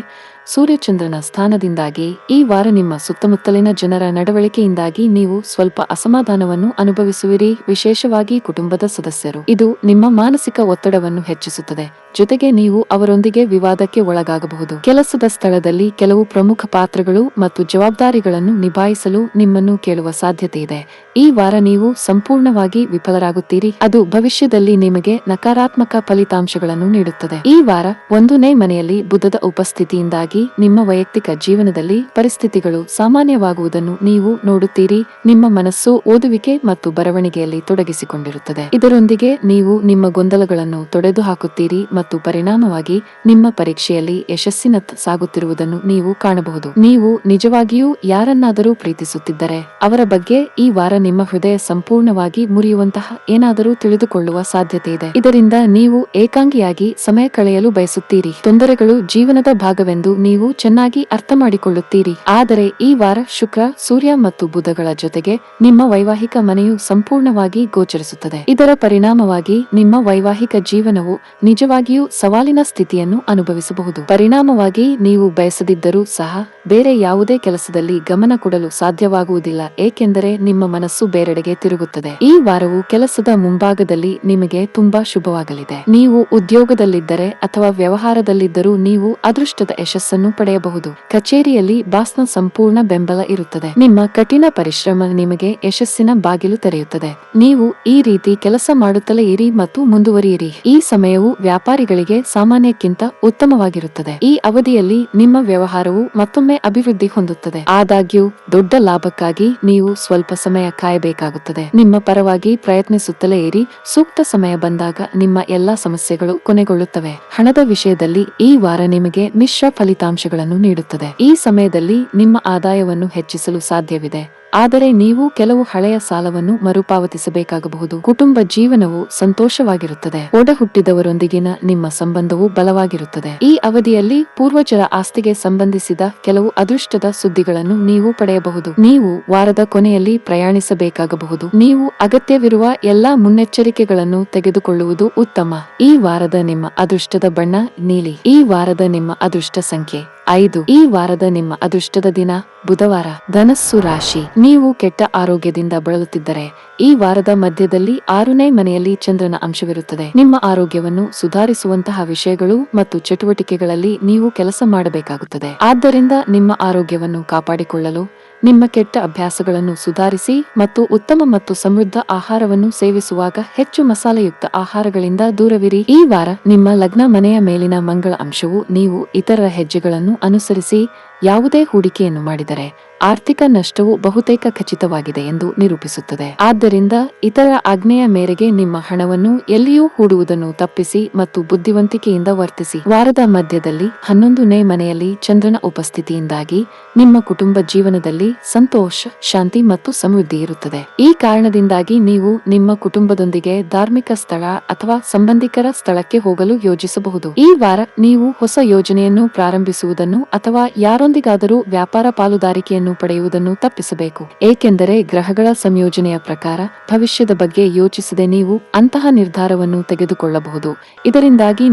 ಸೂರ್ಯಚಂದ್ರನ ಸ್ಥಾನದಿಂದಾಗಿ ಈ ವಾರ ನಿಮ್ಮ ಸುತ್ತಮುತ್ತಲಿನ ಜನರ ನಡವಳಿಕೆಯಿಂದಾಗಿ ನೀವು ಸ್ವಲ್ಪ ಅಸಮಾಧಾನವನ್ನು ಅನುಭವಿಸುವಿರಿ, ವಿಶೇಷವಾಗಿ ಕುಟುಂಬದ ಸದಸ್ಯರು. ಇದು ನಿಮ್ಮ ಮಾನಸಿಕ ಒತ್ತಡವನ್ನು ಹೆಚ್ಚಿಸುತ್ತದೆ. ಜೊತೆಗೆ ನೀವು ಅವರೊಂದಿಗೆ ವಿವಾದಕ್ಕೆ ಒಳಗಾಗಬಹುದು. ಕೆಲಸದ ಸ್ಥಳದಲ್ಲಿ ಕೆಲವು ಪ್ರಮುಖ ಪಾತ್ರಗಳು ಮತ್ತು ಜವಾಬ್ದಾರಿಗಳನ್ನು ನಿಭಾಯಿಸಲು ನಿಮ್ಮನ್ನು ಕೇಳುವ ಸಾಧ್ಯತೆ ಇದೆ. ಈ ವಾರ ನೀವು ಸಂಪೂರ್ಣವಾಗಿ ವಿಫಲರಾಗುತ್ತೀರಿ. ಅದು ಭವಿಷ್ಯದಲ್ಲಿ ನಿಮಗೆ ನಕಾರಾತ್ಮಕ ಫಲಿತಾಂಶಗಳನ್ನು ನೀಡುತ್ತದೆ. ಈ ವಾರ 1ನೇ ಮನೆಯಲ್ಲಿ ಬುಧದ ಉಪಸ್ಥಿತಿಯಿಂದಾಗಿ ನಿಮ್ಮ ವೈಯಕ್ತಿಕ ಜೀವನದಲ್ಲಿ ಪರಿಸ್ಥಿತಿಗಳು ಸಾಮಾನ್ಯವಾಗುವುದನ್ನು ನೀವು ನೋಡುತ್ತೀರಿ. ನಿಮ್ಮ ಮನಸ್ಸು ಓದುವಿಕೆ ಮತ್ತು ಬರವಣಿಗೆಯಲ್ಲಿ ತೊಡಗಿಸಿಕೊಂಡಿರುತ್ತದೆ. ಇದರೊಂದಿಗೆ ನೀವು ನಿಮ್ಮ ಗೊಂದಲಗಳನ್ನು ತೊಡೆದುಹಾಕುತ್ತೀರಿ ಮತ್ತು ಮತ್ತು ಪರಿಣಾಮವಾಗಿ ನಿಮ್ಮ ಪರೀಕ್ಷೆಯಲ್ಲಿ ಯಶಸ್ಸಿನತ್ತ ಸಾಗುತ್ತಿರುವುದನ್ನು ನೀವು ಕಾಣಬಹುದು. ನೀವು ನಿಜವಾಗಿಯೂ ಯಾರನ್ನಾದರೂ ಪ್ರೀತಿಸುತ್ತಿದ್ದರೆ ಅವರ ಬಗ್ಗೆ ಈ ವಾರ ನಿಮ್ಮ ಹೃದಯ ಸಂಪೂರ್ಣವಾಗಿ ಮುರಿಯುವಂತಹ ಏನಾದರೂ ತಿಳಿದುಕೊಳ್ಳುವ ಸಾಧ್ಯತೆ ಇದೆ. ಇದರಿಂದ ನೀವು ಏಕಾಂಗಿಯಾಗಿ ಸಮಯ ಕಳೆಯಲು ಬಯಸುತ್ತೀರಿ. ತೊಂದರೆಗಳು ಜೀವನದ ಭಾಗವೆಂದು ನೀವು ಚೆನ್ನಾಗಿ ಅರ್ಥ ಮಾಡಿಕೊಳ್ಳುತ್ತೀರಿ. ಆದರೆ ಈ ವಾರ ಶುಕ್ರ, ಸೂರ್ಯ ಮತ್ತು ಬುಧಗಳ ಜೊತೆಗೆ ನಿಮ್ಮ ವೈವಾಹಿಕ ಮನೆಯು ಸಂಪೂರ್ಣವಾಗಿ ಗೋಚರಿಸುತ್ತದೆ. ಇದರ ಪರಿಣಾಮವಾಗಿ ನಿಮ್ಮ ವೈವಾಹಿಕ ಜೀವನವು ನಿಜವಾಗಿಯೂ ಸವಾಲಿನ ಸ್ಥಿತಿಯನ್ನು ಅನುಭವಿಸಬಹುದು. ಪರಿಣಾಮವಾಗಿ ನೀವು ಬಯಸದಿದ್ದರೂ ಸಹ ಬೇರೆ ಯಾವುದೇ ಕೆಲಸದಲ್ಲಿ ಗಮನ ಕೊಡಲು ಸಾಧ್ಯವಾಗುವುದಿಲ್ಲ, ಏಕೆಂದರೆ ನಿಮ್ಮ ಮನಸ್ಸು ಬೇರೆಡೆಗೆ ತಿರುಗುತ್ತದೆ. ಈ ವಾರವು ಕೆಲಸದ ಮುಂಭಾಗದಲ್ಲಿ ನಿಮಗೆ ತುಂಬಾ ಶುಭವಾಗಲಿದೆ. ನೀವು ಉದ್ಯೋಗದಲ್ಲಿದ್ದರೆ ಅಥವಾ ವ್ಯವಹಾರದಲ್ಲಿದ್ದರೂ ನೀವು ಅದೃಷ್ಟದ ಯಶಸ್ಸನ್ನು ಪಡೆಯಬಹುದು. ಕಚೇರಿಯಲ್ಲಿ ಬಾಸ್ನ ಸಂಪೂರ್ಣ ಬೆಂಬಲ ಇರುತ್ತದೆ. ನಿಮ್ಮ ಕಠಿಣ ಪರಿಶ್ರಮ ನಿಮಗೆ ಯಶಸ್ಸಿನ ಬಾಗಿಲು ತೆರೆಯುತ್ತದೆ. ನೀವು ಈ ರೀತಿ ಕೆಲಸ ಮಾಡುತ್ತಲೇ ಇರಿ ಮತ್ತು ಮುಂದುವರಿಯಿರಿ. ಈ ಸಮಯವು ವ್ಯಾಪಾರಿಗಳಿಗೆ ಸಾಮಾನ್ಯಕ್ಕಿಂತ ಉತ್ತಮವಾಗಿರುತ್ತದೆ. ಈ ಅವಧಿಯಲ್ಲಿ ನಿಮ್ಮ ವ್ಯವಹಾರವು ಮತ್ತೊಮ್ಮೆ ಅಭಿವೃದ್ಧಿ ಹೊಂದುತ್ತದೆ. ಆದಾಗ್ಯೂ ದೊಡ್ಡ ಲಾಭಕ್ಕಾಗಿ ನೀವು ಸ್ವಲ್ಪ ಸಮಯ ಕಾಯಬೇಕಾಗುತ್ತದೆ. ನಿಮ್ಮ ಪರವಾಗಿ ಪ್ರಯತ್ನಿಸುತ್ತಲೇ ಇರಿ. ಸೂಕ್ತ ಸಮಯ ಬಂದಾಗ ನಿಮ್ಮ ಎಲ್ಲಾ ಸಮಸ್ಯೆಗಳು ಕೊನೆಗೊಳ್ಳುತ್ತವೆ. ಹಣದ ವಿಷಯದಲ್ಲಿ ಈ ವಾರ ನಿಮಗೆ ಮಿಶ್ರ ಫಲಿತಾಂಶಗಳನ್ನು ನೀಡುತ್ತದೆ. ಈ ಸಮಯದಲ್ಲಿ ನಿಮ್ಮ ಆದಾಯವನ್ನು ಹೆಚ್ಚಿಸಲು ಸಾಧ್ಯವಿದೆ, ಆದರೆ ನೀವು ಕೆಲವು ಹಳೆಯ ಸಾಲವನ್ನು ಮರುಪಾವತಿಸಬೇಕಾಗಬಹುದು. ಕುಟುಂಬ ಜೀವನವು ಸಂತೋಷವಾಗಿರುತ್ತದೆ. ಒಡ ಹುಟ್ಟಿದವರೊಂದಿಗಿನ ನಿಮ್ಮ ಸಂಬಂಧವು ಬಲವಾಗಿರುತ್ತದೆ. ಈ ಅವಧಿಯಲ್ಲಿ ಪೂರ್ವಜರ ಆಸ್ತಿಗೆ ಸಂಬಂಧಿಸಿದ ಕೆಲವು ಅದೃಷ್ಟದ ಸುದ್ದಿಗಳನ್ನು ನೀವು ಪಡೆಯಬಹುದು. ನೀವು ವಾರದ ಕೊನೆಯಲ್ಲಿ ಪ್ರಯಾಣಿಸಬೇಕಾಗಬಹುದು. ನೀವು ಅಗತ್ಯವಿರುವ ಎಲ್ಲಾ ಮುನ್ನೆಚ್ಚರಿಕೆಗಳನ್ನು ತೆಗೆದುಕೊಳ್ಳುವುದು ಉತ್ತಮ. ಈ ವಾರದ ನಿಮ್ಮ ಅದೃಷ್ಟದ ಬಣ್ಣ ನೀಲಿ. ಈ ವಾರದ ನಿಮ್ಮ ಅದೃಷ್ಟ ಸಂಖ್ಯೆ 5. ಈ ವಾರದ ನಿಮ್ಮ ಅದೃಷ್ಟದ ದಿನ ಬುಧವಾರ. ಧನಸ್ಸು ರಾಶಿ. ನೀವು ಕೆಟ್ಟ ಆರೋಗ್ಯದಿಂದ ಬಳಲುತ್ತಿದ್ದರೆ ಈ ವಾರದ ಮಧ್ಯದಲ್ಲಿ 6ನೇ ಮನೆಯಲ್ಲಿ ಚಂದ್ರನ ಅಂಶವಿರುತ್ತದೆ. ನಿಮ್ಮ ಆರೋಗ್ಯವನ್ನು ಸುಧಾರಿಸುವಂತಹ ವಿಷಯಗಳು ಮತ್ತು ಚಟುವಟಿಕೆಗಳಲ್ಲಿ ನೀವು ಕೆಲಸ ಮಾಡಬೇಕಾಗುತ್ತದೆ. ಆದ್ದರಿಂದ ನಿಮ್ಮ ಆರೋಗ್ಯವನ್ನು ಕಾಪಾಡಿಕೊಳ್ಳಲು ನಿಮ್ಮ ಕೆಟ್ಟ ಅಭ್ಯಾಸಗಳನ್ನು ಸುಧಾರಿಸಿ ಮತ್ತು ಉತ್ತಮ ಮತ್ತು ಸಮೃದ್ಧ ಆಹಾರವನ್ನು ಸೇವಿಸುವಾಗ ಹೆಚ್ಚು ಮಸಾಲೆಯುಕ್ತ ಆಹಾರಗಳಿಂದ ದೂರವಿರಿ. ಈ ವಾರ ನಿಮ್ಮ ಲಗ್ನ ಮನೆಯ ಮೇಲಿನ ಮಂಗಳ ಅಂಶವು ನೀವು ಇತರರ ಹೆಜ್ಜೆಗಳನ್ನು ಅನುಸರಿಸಿ ಯಾವುದೇ ಹೂಡಿಕೆಯನ್ನು ಮಾಡಿದರೆ ಆರ್ಥಿಕ ನಷ್ಟವು ಬಹುತೇಕ ಖಚಿತವಾಗಿದೆ ಎಂದು ನಿರೂಪಿಸುತ್ತದೆ. ಆದ್ದರಿಂದ ಇತರ ಆಜ್ಞೆಯ ಮೇರೆಗೆ ನಿಮ್ಮ ಹಣವನ್ನು ಎಲ್ಲಿಯೂ ಹೂಡುವುದನ್ನು ತಪ್ಪಿಸಿ ಮತ್ತು ಬುದ್ಧಿವಂತಿಕೆಯಿಂದ ವರ್ತಿಸಿ. ವಾರದ ಮಧ್ಯದಲ್ಲಿ 11ನೇ ಮನೆಯಲ್ಲಿ ಚಂದ್ರನ ಉಪಸ್ಥಿತಿಯಿಂದಾಗಿ ನಿಮ್ಮ ಕುಟುಂಬ ಜೀವನದಲ್ಲಿ ಸಂತೋಷ, ಶಾಂತಿ ಮತ್ತು ಸಮೃದ್ಧಿ ಇರುತ್ತದೆ. ಈ ಕಾರಣದಿಂದಾಗಿ ನೀವು ನಿಮ್ಮ ಕುಟುಂಬದೊಂದಿಗೆ ಧಾರ್ಮಿಕ ಸ್ಥಳ ಅಥವಾ ಸಂಬಂಧಿಕರ ಸ್ಥಳಕ್ಕೆ ಹೋಗಲು ಯೋಜಿಸಬಹುದು. ಈ ವಾರ ನೀವು ಹೊಸ ಯೋಜನೆಯನ್ನು ಪ್ರಾರಂಭಿಸುವುದನ್ನು ಅಥವಾ ಯಾರೊಂದಿಗಾದರೂ ವ್ಯಾಪಾರ ಪಾಲುದಾರಿಕೆಯನ್ನು ಪಡೆಯುವುದನ್ನು ತಪ್ಪಿಸಬೇಕು, ಏಕೆಂದರೆ ಗ್ರಹಗಳ ಸಂಯೋಜನೆಯ ಪ್ರಕಾರ ಭವಿಷ್ಯದ ಬಗ್ಗೆ ಯೋಚಿಸದೆ ನೀವು ಅಂತಹ ನಿರ್ಧಾರವನ್ನು ತೆಗೆದುಕೊಳ್ಳಬಹುದು. ಇದರಿಂದಾಗಿ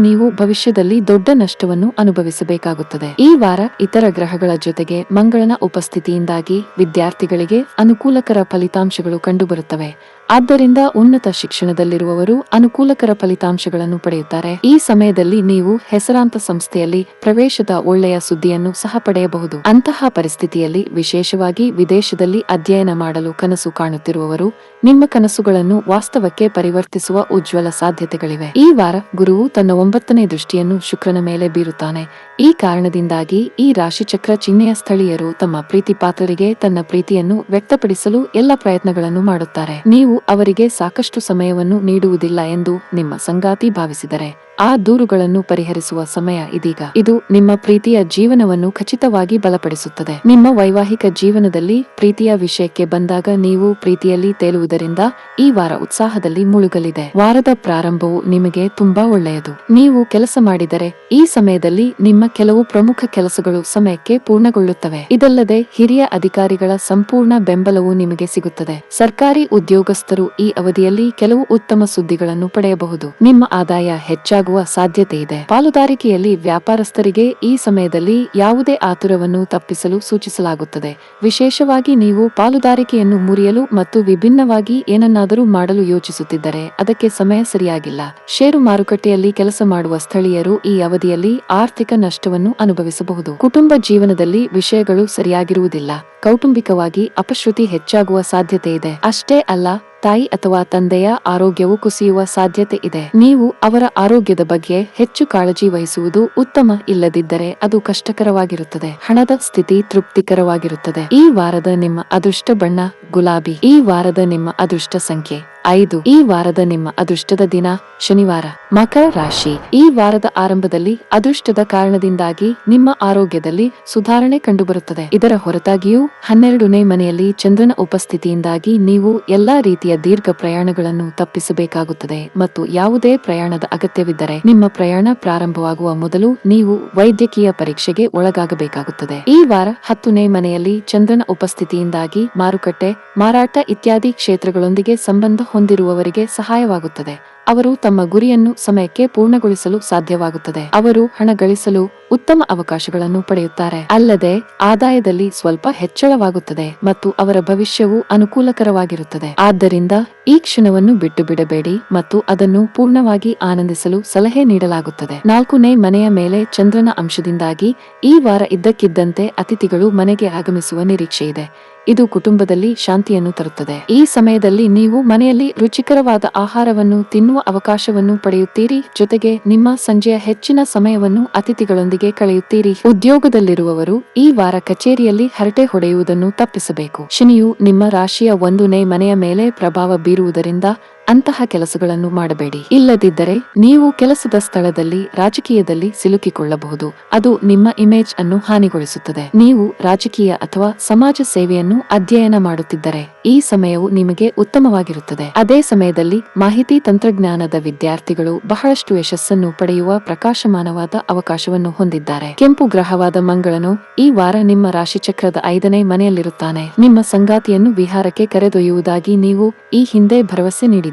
ನೀವು ಭವಿಷ್ಯದಲ್ಲಿ ದೊಡ್ಡ ನಷ್ಟವನ್ನು ಅನುಭವಿಸಬೇಕಾಗುತ್ತದೆ. ಈ ವಾರ ಇತರ ಗ್ರಹಗಳ ಜೊತೆಗೆ ಮಂಗಳನ ಉಪಸ್ಥಿತಿಯಿಂದಾಗಿ ವಿದ್ಯಾರ್ಥಿಗಳಿಗೆ ಅನುಕೂಲಕರ ಫಲಿತಾಂಶಗಳು ಕಂಡುಬರುತ್ತವೆ. ಆದ್ದರಿಂದ ಉನ್ನತ ಶಿಕ್ಷಣದಲ್ಲಿರುವವರು ಅನುಕೂಲಕರ ಫಲಿತಾಂಶಗಳನ್ನು ಪಡೆಯುತ್ತಾರೆ. ಈ ಸಮಯದಲ್ಲಿ ನೀವು ಹೆಸರಾಂತ ಸಂಸ್ಥೆಯಲ್ಲಿ ಪ್ರವೇಶದ ಒಳ್ಳೆಯ ಸುದ್ದಿಯನ್ನು ಸಹ ಪಡೆಯಬಹುದು. ಅಂತಹ ಪರಿಸ್ಥಿತಿಯಲ್ಲಿ ವಿಶೇಷವಾಗಿ ವಿದೇಶದಲ್ಲಿ ಅಧ್ಯಯನ ಮಾಡಲು ಕನಸು ಕಾಣುತ್ತಿರುವವರು ನಿಮ್ಮ ಕನಸುಗಳನ್ನು ವಾಸ್ತವಕ್ಕೆ ಪರಿವರ್ತಿಸುವ ಉಜ್ವಲ ಸಾಧ್ಯತೆಗಳಿವೆ. ಈ ವಾರ ಗುರುವು ತನ್ನ 9ನೇ ದೃಷ್ಟಿಯನ್ನು ಶುಕ್ರನ ಮೇಲೆ ಬೀರುತ್ತಾನೆ. ಈ ಕಾರಣದಿಂದಾಗಿ ಈ ರಾಶಿಚಕ್ರ ಚಿಹ್ನೆಯ ಸ್ಥಳೀಯರು ತಮ್ಮ ಪ್ರೀತಿ ಪಾತ್ರರಿಗೆ ತನ್ನ ಪ್ರೀತಿಯನ್ನು ವ್ಯಕ್ತಪಡಿಸಲು ಎಲ್ಲ ಪ್ರಯತ್ನಗಳನ್ನು ಮಾಡುತ್ತಾರೆ. ನೀವು ಅವರಿಗೆ ಸಾಕಷ್ಟು ಸಮಯವನ್ನು ನೀಡುವುದಿಲ್ಲ ಎಂದು ನಿಮ್ಮ ಸಂಗಾತಿ ಭಾವಿಸಿದರೆ ಆ ದೂರುಗಳನ್ನು ಪರಿಹರಿಸುವ ಸಮಯ ಇದೀಗ. ಇದು ನಿಮ್ಮ ಪ್ರೀತಿಯ ಜೀವನವನ್ನು ಖಚಿತವಾಗಿ ಬಲಪಡಿಸುತ್ತದೆ. ನಿಮ್ಮ ವೈವಾಹಿಕ ಜೀವನದಲ್ಲಿ ಪ್ರೀತಿಯ ವಿಷಯಕ್ಕೆ ಬಂದಾಗ ನೀವು ಪ್ರೀತಿಯಲ್ಲಿ ತೇಲುವುದರಿಂದ ಈ ವಾರ ಉತ್ಸಾಹದಲ್ಲಿ ಮುಳುಗಲಿದೆ. ವಾರದ ಪ್ರಾರಂಭವು ನಿಮಗೆ ತುಂಬಾ ಒಳ್ಳೆಯದು. ನೀವು ಕೆಲಸ ಮಾಡಿದರೆ ಈ ಸಮಯದಲ್ಲಿ ನಿಮ್ಮ ಕೆಲವು ಪ್ರಮುಖ ಕೆಲಸಗಳು ಸಮಯಕ್ಕೆ ಪೂರ್ಣಗೊಳ್ಳುತ್ತವೆ. ಇದಲ್ಲದೆ ಹಿರಿಯ ಅಧಿಕಾರಿಗಳ ಸಂಪೂರ್ಣ ಬೆಂಬಲವು ನಿಮಗೆ ಸಿಗುತ್ತದೆ. ಸರ್ಕಾರಿ ಉದ್ಯೋಗಸ್ಥರು ಈ ಅವಧಿಯಲ್ಲಿ ಕೆಲವು ಉತ್ತಮ ಸುದ್ದಿಗಳನ್ನು ಪಡೆಯಬಹುದು. ನಿಮ್ಮ ಆದಾಯ ಹೆಚ್ಚಾಗುವ ಸಾಧ್ಯತೆ ಇದೆ. ಪಾಲುದಾರಿಕೆಯಲ್ಲಿ ವ್ಯಾಪಾರಸ್ಥರಿಗೆ ಈ ಸಮಯದಲ್ಲಿ ಯಾವುದೇ ಆತುರವನ್ನು ತಪ್ಪಿಸಲು ಸೂಚಿಸಲಾಗುತ್ತದೆ. ವಿಶೇಷವಾಗಿ ನೀವು ಪಾಲುದಾರಿಕೆಯನ್ನು ಮುರಿಯಲು ಮತ್ತು ವಿಭಿನ್ನವಾಗಿ ಏನನ್ನಾದರೂ ಮಾಡಲು ಯೋಚಿಸುತ್ತಿದ್ದರೆ ಅದಕ್ಕೆ ಸಮಯ ಸರಿಯಾಗಿಲ್ಲ. ಷೇರು ಮಾರುಕಟ್ಟೆಯಲ್ಲಿ ಕೆಲಸ ಮಾಡುವ ಸ್ಥಳೀಯರು ಈ ಅವಧಿಯಲ್ಲಿ ಆರ್ಥಿಕ ನಷ್ಟವನ್ನು ಅನುಭವಿಸಬಹುದು. ಕುಟುಂಬ ಜೀವನದಲ್ಲಿ ವಿಷಯಗಳು ಸರಿಯಾಗಿರುವುದಿಲ್ಲ. ಕೌಟುಂಬಿಕವಾಗಿ ಅಪಶ್ರುತಿ ಹೆಚ್ಚಾಗುವ ಸಾಧ್ಯತೆ ಇದೆ. ಅಷ್ಟೇ ಅಲ್ಲ, ತಾಯಿ ಅಥವಾ ತಂದೆಯ ಆರೋಗ್ಯವು ಕುಸಿಯುವ ಸಾಧ್ಯತೆ ಇದೆ. ನೀವು ಅವರ ಆರೋಗ್ಯದ ಬಗ್ಗೆ ಹೆಚ್ಚು ಕಾಳಜಿ ವಹಿಸುವುದು ಉತ್ತಮ. ಇಲ್ಲದಿದ್ದರೆ ಅದು ಕಷ್ಟಕರವಾಗಿರುತ್ತದೆ. ಹಣದ ಸ್ಥಿತಿ ತೃಪ್ತಿಕರವಾಗಿರುತ್ತದೆ. ಈ ವಾರದ ನಿಮ್ಮ ಅದೃಷ್ಟ ಬಣ್ಣ ಗುಲಾಬಿ. ಈ ವಾರದ ನಿಮ್ಮ ಅದೃಷ್ಟ ಸಂಖ್ಯೆ 5. ಈ ವಾರದ ನಿಮ್ಮ ಅದೃಷ್ಟದ ದಿನ ಶನಿವಾರ. ಮಕರ ರಾಶಿ. ಈ ವಾರದ ಆರಂಭದಲ್ಲಿ ಅದೃಷ್ಟದ ಕಾರಣದಿಂದಾಗಿ ನಿಮ್ಮ ಆರೋಗ್ಯದಲ್ಲಿ ಸುಧಾರಣೆ ಕಂಡುಬರುತ್ತದೆ. ಇದರ ಹೊರತಾಗಿಯೂ 12ನೇ ಮನೆಯಲ್ಲಿ ಚಂದ್ರನ ಉಪಸ್ಥಿತಿಯಿಂದಾಗಿ ನೀವು ಎಲ್ಲಾ ರೀತಿಯ ದೀರ್ಘ ಪ್ರಯಾಣಗಳನ್ನು ತಪ್ಪಿಸಬೇಕಾಗುತ್ತದೆ ಮತ್ತು ಯಾವುದೇ ಪ್ರಯಾಣದ ಅಗತ್ಯವಿದ್ದರೆ ನಿಮ್ಮ ಪ್ರಯಾಣ ಪ್ರಾರಂಭವಾಗುವ ಮೊದಲು ನೀವು ವೈದ್ಯಕೀಯ ಪರೀಕ್ಷೆಗೆ ಒಳಗಾಗಬೇಕಾಗುತ್ತದೆ. ಈ ವಾರ 10ನೇ ಮನೆಯಲ್ಲಿ ಚಂದ್ರನ ಉಪಸ್ಥಿತಿಯಿಂದಾಗಿ ಮಾರುಕಟ್ಟೆ, ಮಾರಾಟ ಇತ್ಯಾದಿ ಕ್ಷೇತ್ರಗಳೊಂದಿಗೆ ಸಂಬಂಧ ಹೊಂದಿರುವವರಿಗೆ ಸಹಾಯವಾಗುತ್ತದೆ. ಅವರು ತಮ್ಮ ಗುರಿಯನ್ನು ಸಮಯಕ್ಕೆ ಪೂರ್ಣಗೊಳಿಸಲು ಸಾಧ್ಯವಾಗುತ್ತದೆ. ಅವರು ಹಣ ಗಳಿಸಲು ಉತ್ತಮ ಅವಕಾಶಗಳನ್ನು ಪಡೆಯುತ್ತಾರೆ. ಅಲ್ಲದೆ ಆದಾಯದಲ್ಲಿ ಸ್ವಲ್ಪ ಹೆಚ್ಚಳವಾಗುತ್ತದೆ ಮತ್ತು ಅವರ ಭವಿಷ್ಯವು ಅನುಕೂಲಕರವಾಗಿರುತ್ತದೆ. ಆದ್ದರಿಂದ ಈ ಕ್ಷಣವನ್ನು ಬಿಟ್ಟು ಬಿಡಬೇಡಿ ಮತ್ತು ಅದನ್ನು ಪೂರ್ಣವಾಗಿ ಆನಂದಿಸಲು ಸಲಹೆ ನೀಡಲಾಗುತ್ತದೆ. 4ನೇ ಮನೆಯ ಮೇಲೆ ಚಂದ್ರನ ಅಂಶದಿಂದಾಗಿ ಈ ವಾರ ಇದ್ದಕ್ಕಿದ್ದಂತೆ ಅತಿಥಿಗಳು ಮನೆಗೆ ಆಗಮಿಸುವ ನಿರೀಕ್ಷೆ ಇದೆ. ಇದು ಕುಟುಂಬದಲ್ಲಿ ಶಾಂತಿಯನ್ನು ತರುತ್ತದೆ. ಈ ಸಮಯದಲ್ಲಿ ನೀವು ಮನೆಯಲ್ಲಿ ರುಚಿಕರವಾದ ಆಹಾರವನ್ನು ತಿನ್ನುವ ಅವಕಾಶವನ್ನು ಪಡೆಯುತ್ತೀರಿ. ಜೊತೆಗೆ ನಿಮ್ಮ ಸಂಜೆಯ ಹೆಚ್ಚಿನ ಸಮಯವನ್ನು ಅತಿಥಿಗಳೊಂದಿಗೆ ಕಳೆಯುತ್ತೀರಿ. ಉದ್ಯೋಗದಲ್ಲಿರುವವರು ಈ ವಾರ ಕಚೇರಿಯಲ್ಲಿ ಹರಟೆ ಹೊಡೆಯುವುದನ್ನು ತಪ್ಪಿಸಬೇಕು. ಶನಿಯು ನಿಮ್ಮ ರಾಶಿಯ 1ನೇ ಮನೆಯ ಮೇಲೆ ಪ್ರಭಾವ ಬೀರುವುದರಿಂದ ಅಂತಹ ಕೆಲಸಗಳನ್ನು ಮಾಡಬೇಡಿ. ಇಲ್ಲದಿದ್ದರೆ ನೀವು ಕೆಲಸದ ಸ್ಥಳದಲ್ಲಿ ರಾಜಕೀಯದಲ್ಲಿ ಸಿಲುಕಿಕೊಳ್ಳಬಹುದು. ಅದು ನಿಮ್ಮ ಇಮೇಜ್ ಅನ್ನು ಹಾನಿಗೊಳಿಸುತ್ತದೆ. ನೀವು ರಾಜಕೀಯ ಅಥವಾ ಸಮಾಜ ಸೇವೆಯನ್ನು ಅಧ್ಯಯನ ಮಾಡುತ್ತಿದ್ದರೆ ಈ ಸಮಯವು ನಿಮಗೆ ಉತ್ತಮವಾಗಿರುತ್ತದೆ. ಅದೇ ಸಮಯದಲ್ಲಿ ಮಾಹಿತಿ ತಂತ್ರಜ್ಞಾನದ ವಿದ್ಯಾರ್ಥಿಗಳು ಬಹಳಷ್ಟು ಯಶಸ್ಸನ್ನು ಪಡೆಯುವ ಪ್ರಕಾಶಮಾನವಾದ ಅವಕಾಶವನ್ನು ಹೊಂದಿದ್ದಾರೆ. ಕೆಂಪು ಗ್ರಹವಾದ ಮಂಗಳನು ಈ ವಾರ ನಿಮ್ಮ ರಾಶಿಚಕ್ರದ 5ನೇ ಮನೆಯಲ್ಲಿರುತ್ತಾನೆ. ನಿಮ್ಮ ಸಂಗಾತಿಯನ್ನು ವಿಹಾರಕ್ಕೆ ಕರೆದೊಯ್ಯುವುದಾಗಿ ನೀವು ಈ ಹಿಂದೆ ಭರವಸೆ ನೀಡಿದ್ದರೆ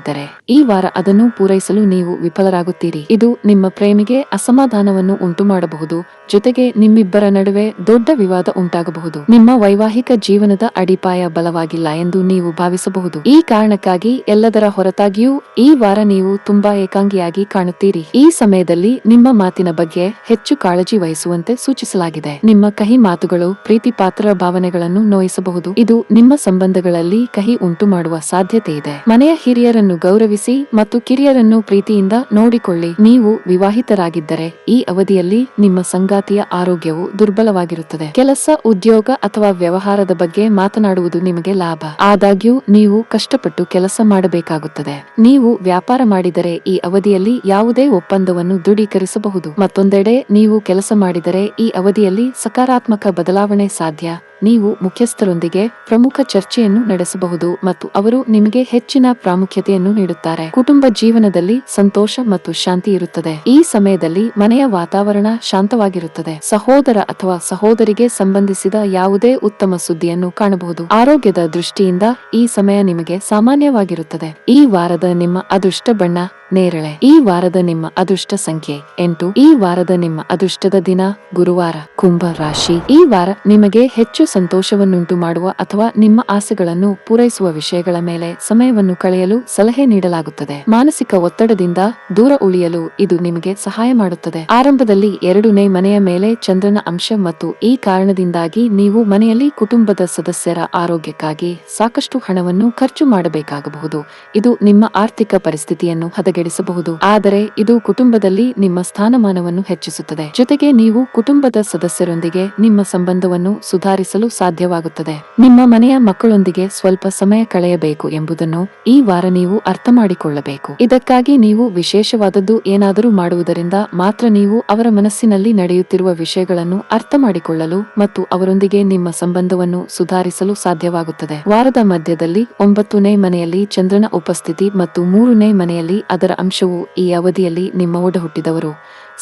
ಈ ವಾರ ಅದನ್ನು ಪೂರೈಸಲು ನೀವು ವಿಫಲರಾಗುತ್ತೀರಿ. ಇದು ನಿಮ್ಮ ಪ್ರೇಮಿಗೆ ಅಸಮಾಧಾನವನ್ನು ಉಂಟು ಮಾಡಬಹುದು. ಜೊತೆಗೆ ನಿಮ್ಮಿಬ್ಬರ ನಡುವೆ ದೊಡ್ಡ ವಿವಾದ ಉಂಟಾಗಬಹುದು. ನಿಮ್ಮ ವೈವಾಹಿಕ ಜೀವನದ ಅಡಿಪಾಯ ಬಲವಾಗಿಲ್ಲ ಎಂದು ನೀವು ಭಾವಿಸಬಹುದು. ಈ ಕಾರಣಕ್ಕಾಗಿ ಎಲ್ಲದರ ಹೊರತಾಗಿಯೂ ಈ ವಾರ ನೀವು ತುಂಬಾ ಏಕಾಂಗಿಯಾಗಿ ಕಾಣುತ್ತೀರಿ. ಈ ಸಮಯದಲ್ಲಿ ನಿಮ್ಮ ಮಾತಿನ ಬಗ್ಗೆ ಹೆಚ್ಚು ಕಾಳಜಿ ವಹಿಸುವಂತೆ ಸೂಚಿಸಲಾಗಿದೆ. ನಿಮ್ಮ ಕಹಿ ಮಾತುಗಳು ಪ್ರೀತಿ ಪಾತ್ರ ಭಾವನೆಗಳನ್ನು ನೋಯಿಸಬಹುದು. ಇದು ನಿಮ್ಮ ಸಂಬಂಧಗಳಲ್ಲಿ ಕಹಿ ಉಂಟು ಮಾಡುವ ಸಾಧ್ಯತೆ ಇದೆ. ಮನೆಯ ಹಿರಿಯರನ್ನು ಗೌರವಿಸಿ ಮತ್ತು ಕಿರಿಯರನ್ನು ಪ್ರೀತಿಯಿಂದ ನೋಡಿಕೊಳ್ಳಿ. ನೀವು ವಿವಾಹಿತರಾಗಿದ್ದರೆ ಈ ಅವಧಿಯಲ್ಲಿ ನಿಮ್ಮ ಸಂಗಾತಿಯ ಆರೋಗ್ಯವು ದುರ್ಬಲವಾಗಿರುತ್ತದೆ. ಕೆಲಸ, ಉದ್ಯೋಗ ಅಥವಾ ವ್ಯವಹಾರದ ಬಗ್ಗೆ ಮಾತನಾಡುವುದು ನಿಮಗೆ ಲಾಭ. ಆದಾಗ್ಯೂ ನೀವು ಕಷ್ಟಪಟ್ಟು ಕೆಲಸ ಮಾಡಬೇಕಾಗುತ್ತದೆ. ನೀವು ವ್ಯಾಪಾರ ಮಾಡಿದರೆ ಈ ಅವಧಿಯಲ್ಲಿ ಯಾವುದೇ ಒಪ್ಪಂದವನ್ನು ದೃಢೀಕರಿಸಬಹುದು. ಮತ್ತೊಂದೆಡೆ ನೀವು ಕೆಲಸ ಮಾಡಿದರೆ ಈ ಅವಧಿಯಲ್ಲಿ ಸಕಾರಾತ್ಮಕ ಬದಲಾವಣೆ ಸಾಧ್ಯ. ನೀವು ಮುಖ್ಯಸ್ಥರೊಂದಿಗೆ ಪ್ರಮುಖ ಚರ್ಚೆಯನ್ನು ನಡೆಸಬಹುದು ಮತ್ತು ಅವರು ನಿಮಗೆ ಹೆಚ್ಚಿನ ಪ್ರಾಮುಖ್ಯತೆಯನ್ನು ನೀಡುತ್ತಾರೆ. ಕುಟುಂಬ ಜೀವನದಲ್ಲಿ ಸಂತೋಷ ಮತ್ತು ಶಾಂತಿ ಇರುತ್ತದೆ. ಈ ಸಮಯದಲ್ಲಿ ಮನೆಯ ವಾತಾವರಣ ಶಾಂತವಾಗಿರುತ್ತದೆ. ಸಹೋದರ ಅಥವಾ ಸಹೋದರಿಗೆ ಸಂಬಂಧಿಸಿದ ಯಾವುದೇ ಉತ್ತಮ ಸುದ್ದಿಯನ್ನು ಕಾಣಬಹುದು. ಆರೋಗ್ಯದ ದೃಷ್ಟಿಯಿಂದ ಈ ಸಮಯ ನಿಮಗೆ ಸಾಮಾನ್ಯವಾಗಿರುತ್ತದೆ. ಈ ವಾರದ ನಿಮ್ಮ ಅದೃಷ್ಟ ಬಣ್ಣ ನೇರಳೆ. ಈ ವಾರದ ನಿಮ್ಮ ಅದೃಷ್ಟ ಸಂಖ್ಯೆ 8. ಈ ವಾರದ ನಿಮ್ಮ ಅದೃಷ್ಟದ ದಿನ ಗುರುವಾರ. ಕುಂಭ ರಾಶಿ. ಈ ವಾರ ನಿಮಗೆ ಹೆಚ್ಚು ಸಂತೋಷವನ್ನುಂಟು ಮಾಡುವ ಅಥವಾ ನಿಮ್ಮ ಆಸೆಗಳನ್ನು ಪೂರೈಸುವ ವಿಷಯಗಳ ಮೇಲೆ ಸಮಯವನ್ನು ಕಳೆಯಲು ಸಲಹೆ ನೀಡಲಾಗುತ್ತದೆ. ಮಾನಸಿಕ ಒತ್ತಡದಿಂದ ದೂರ ಉಳಿಯಲು ಇದು ನಿಮಗೆ ಸಹಾಯ ಮಾಡುತ್ತದೆ. ಆರಂಭದಲ್ಲಿ 2ನೇ ಮನೆಯ ಮೇಲೆ ಚಂದ್ರನ ಅಂಶ ಮತ್ತು ಈ ಕಾರಣದಿಂದಾಗಿ ನೀವು ಮನೆಯಲ್ಲಿ ಕುಟುಂಬದ ಸದಸ್ಯರ ಆರೋಗ್ಯಕ್ಕಾಗಿ ಸಾಕಷ್ಟು ಹಣವನ್ನು ಖರ್ಚು ಮಾಡಬೇಕಾಗಬಹುದು. ಇದು ನಿಮ್ಮ ಆರ್ಥಿಕ ಪರಿಸ್ಥಿತಿಯನ್ನು ಹದಗೆಡಿಸಬಹುದು. ಆದರೆ ಇದು ಕುಟುಂಬದಲ್ಲಿ ನಿಮ್ಮ ಸ್ಥಾನಮಾನವನ್ನು ಹೆಚ್ಚಿಸುತ್ತದೆ. ಜೊತೆಗೆ ನೀವು ಕುಟುಂಬದ ಸದಸ್ಯರೊಂದಿಗೆ ನಿಮ್ಮ ಸಂಬಂಧವನ್ನು ಸುಧಾರಿಸಲು ಸಾಧ್ಯವಾಗುತ್ತದೆ. ನಿಮ್ಮ ಮನೆಯ ಮಕ್ಕಳೊಂದಿಗೆ ಸ್ವಲ್ಪ ಸಮಯ ಕಳೆಯಬೇಕು ಎಂಬುದನ್ನು ಈ ವಾರ ನೀವು ಅರ್ಥ ಮಾಡಿಕೊಳ್ಳಬೇಕು. ಇದಕ್ಕಾಗಿ ನೀವು ವಿಶೇಷವಾದದ್ದು ಏನಾದರೂ ಮಾಡುವುದರಿಂದ ಮಾತ್ರ ನೀವು ಅವರ ಮನಸ್ಸಿನಲ್ಲಿ ನಡೆಯುತ್ತಿರುವ ವಿಷಯಗಳನ್ನು ಅರ್ಥ ಮಾಡಿಕೊಳ್ಳಲು ಮತ್ತು ಅವರೊಂದಿಗೆ ನಿಮ್ಮ ಸಂಬಂಧವನ್ನು ಸುಧಾರಿಸಲು ಸಾಧ್ಯವಾಗುತ್ತದೆ. ವಾರದ ಮಧ್ಯದಲ್ಲಿ 9ನೇ ಮನೆಯಲ್ಲಿ ಚಂದ್ರನ ಉಪಸ್ಥಿತಿ ಮತ್ತು 3ನೇ ಮನೆಯಲ್ಲಿ ಅದರ ಅಂಶವು ಈ ಅವಧಿಯಲ್ಲಿ ನಿಮ್ಮ ಒಡಹುಟ್ಟಿದವರು,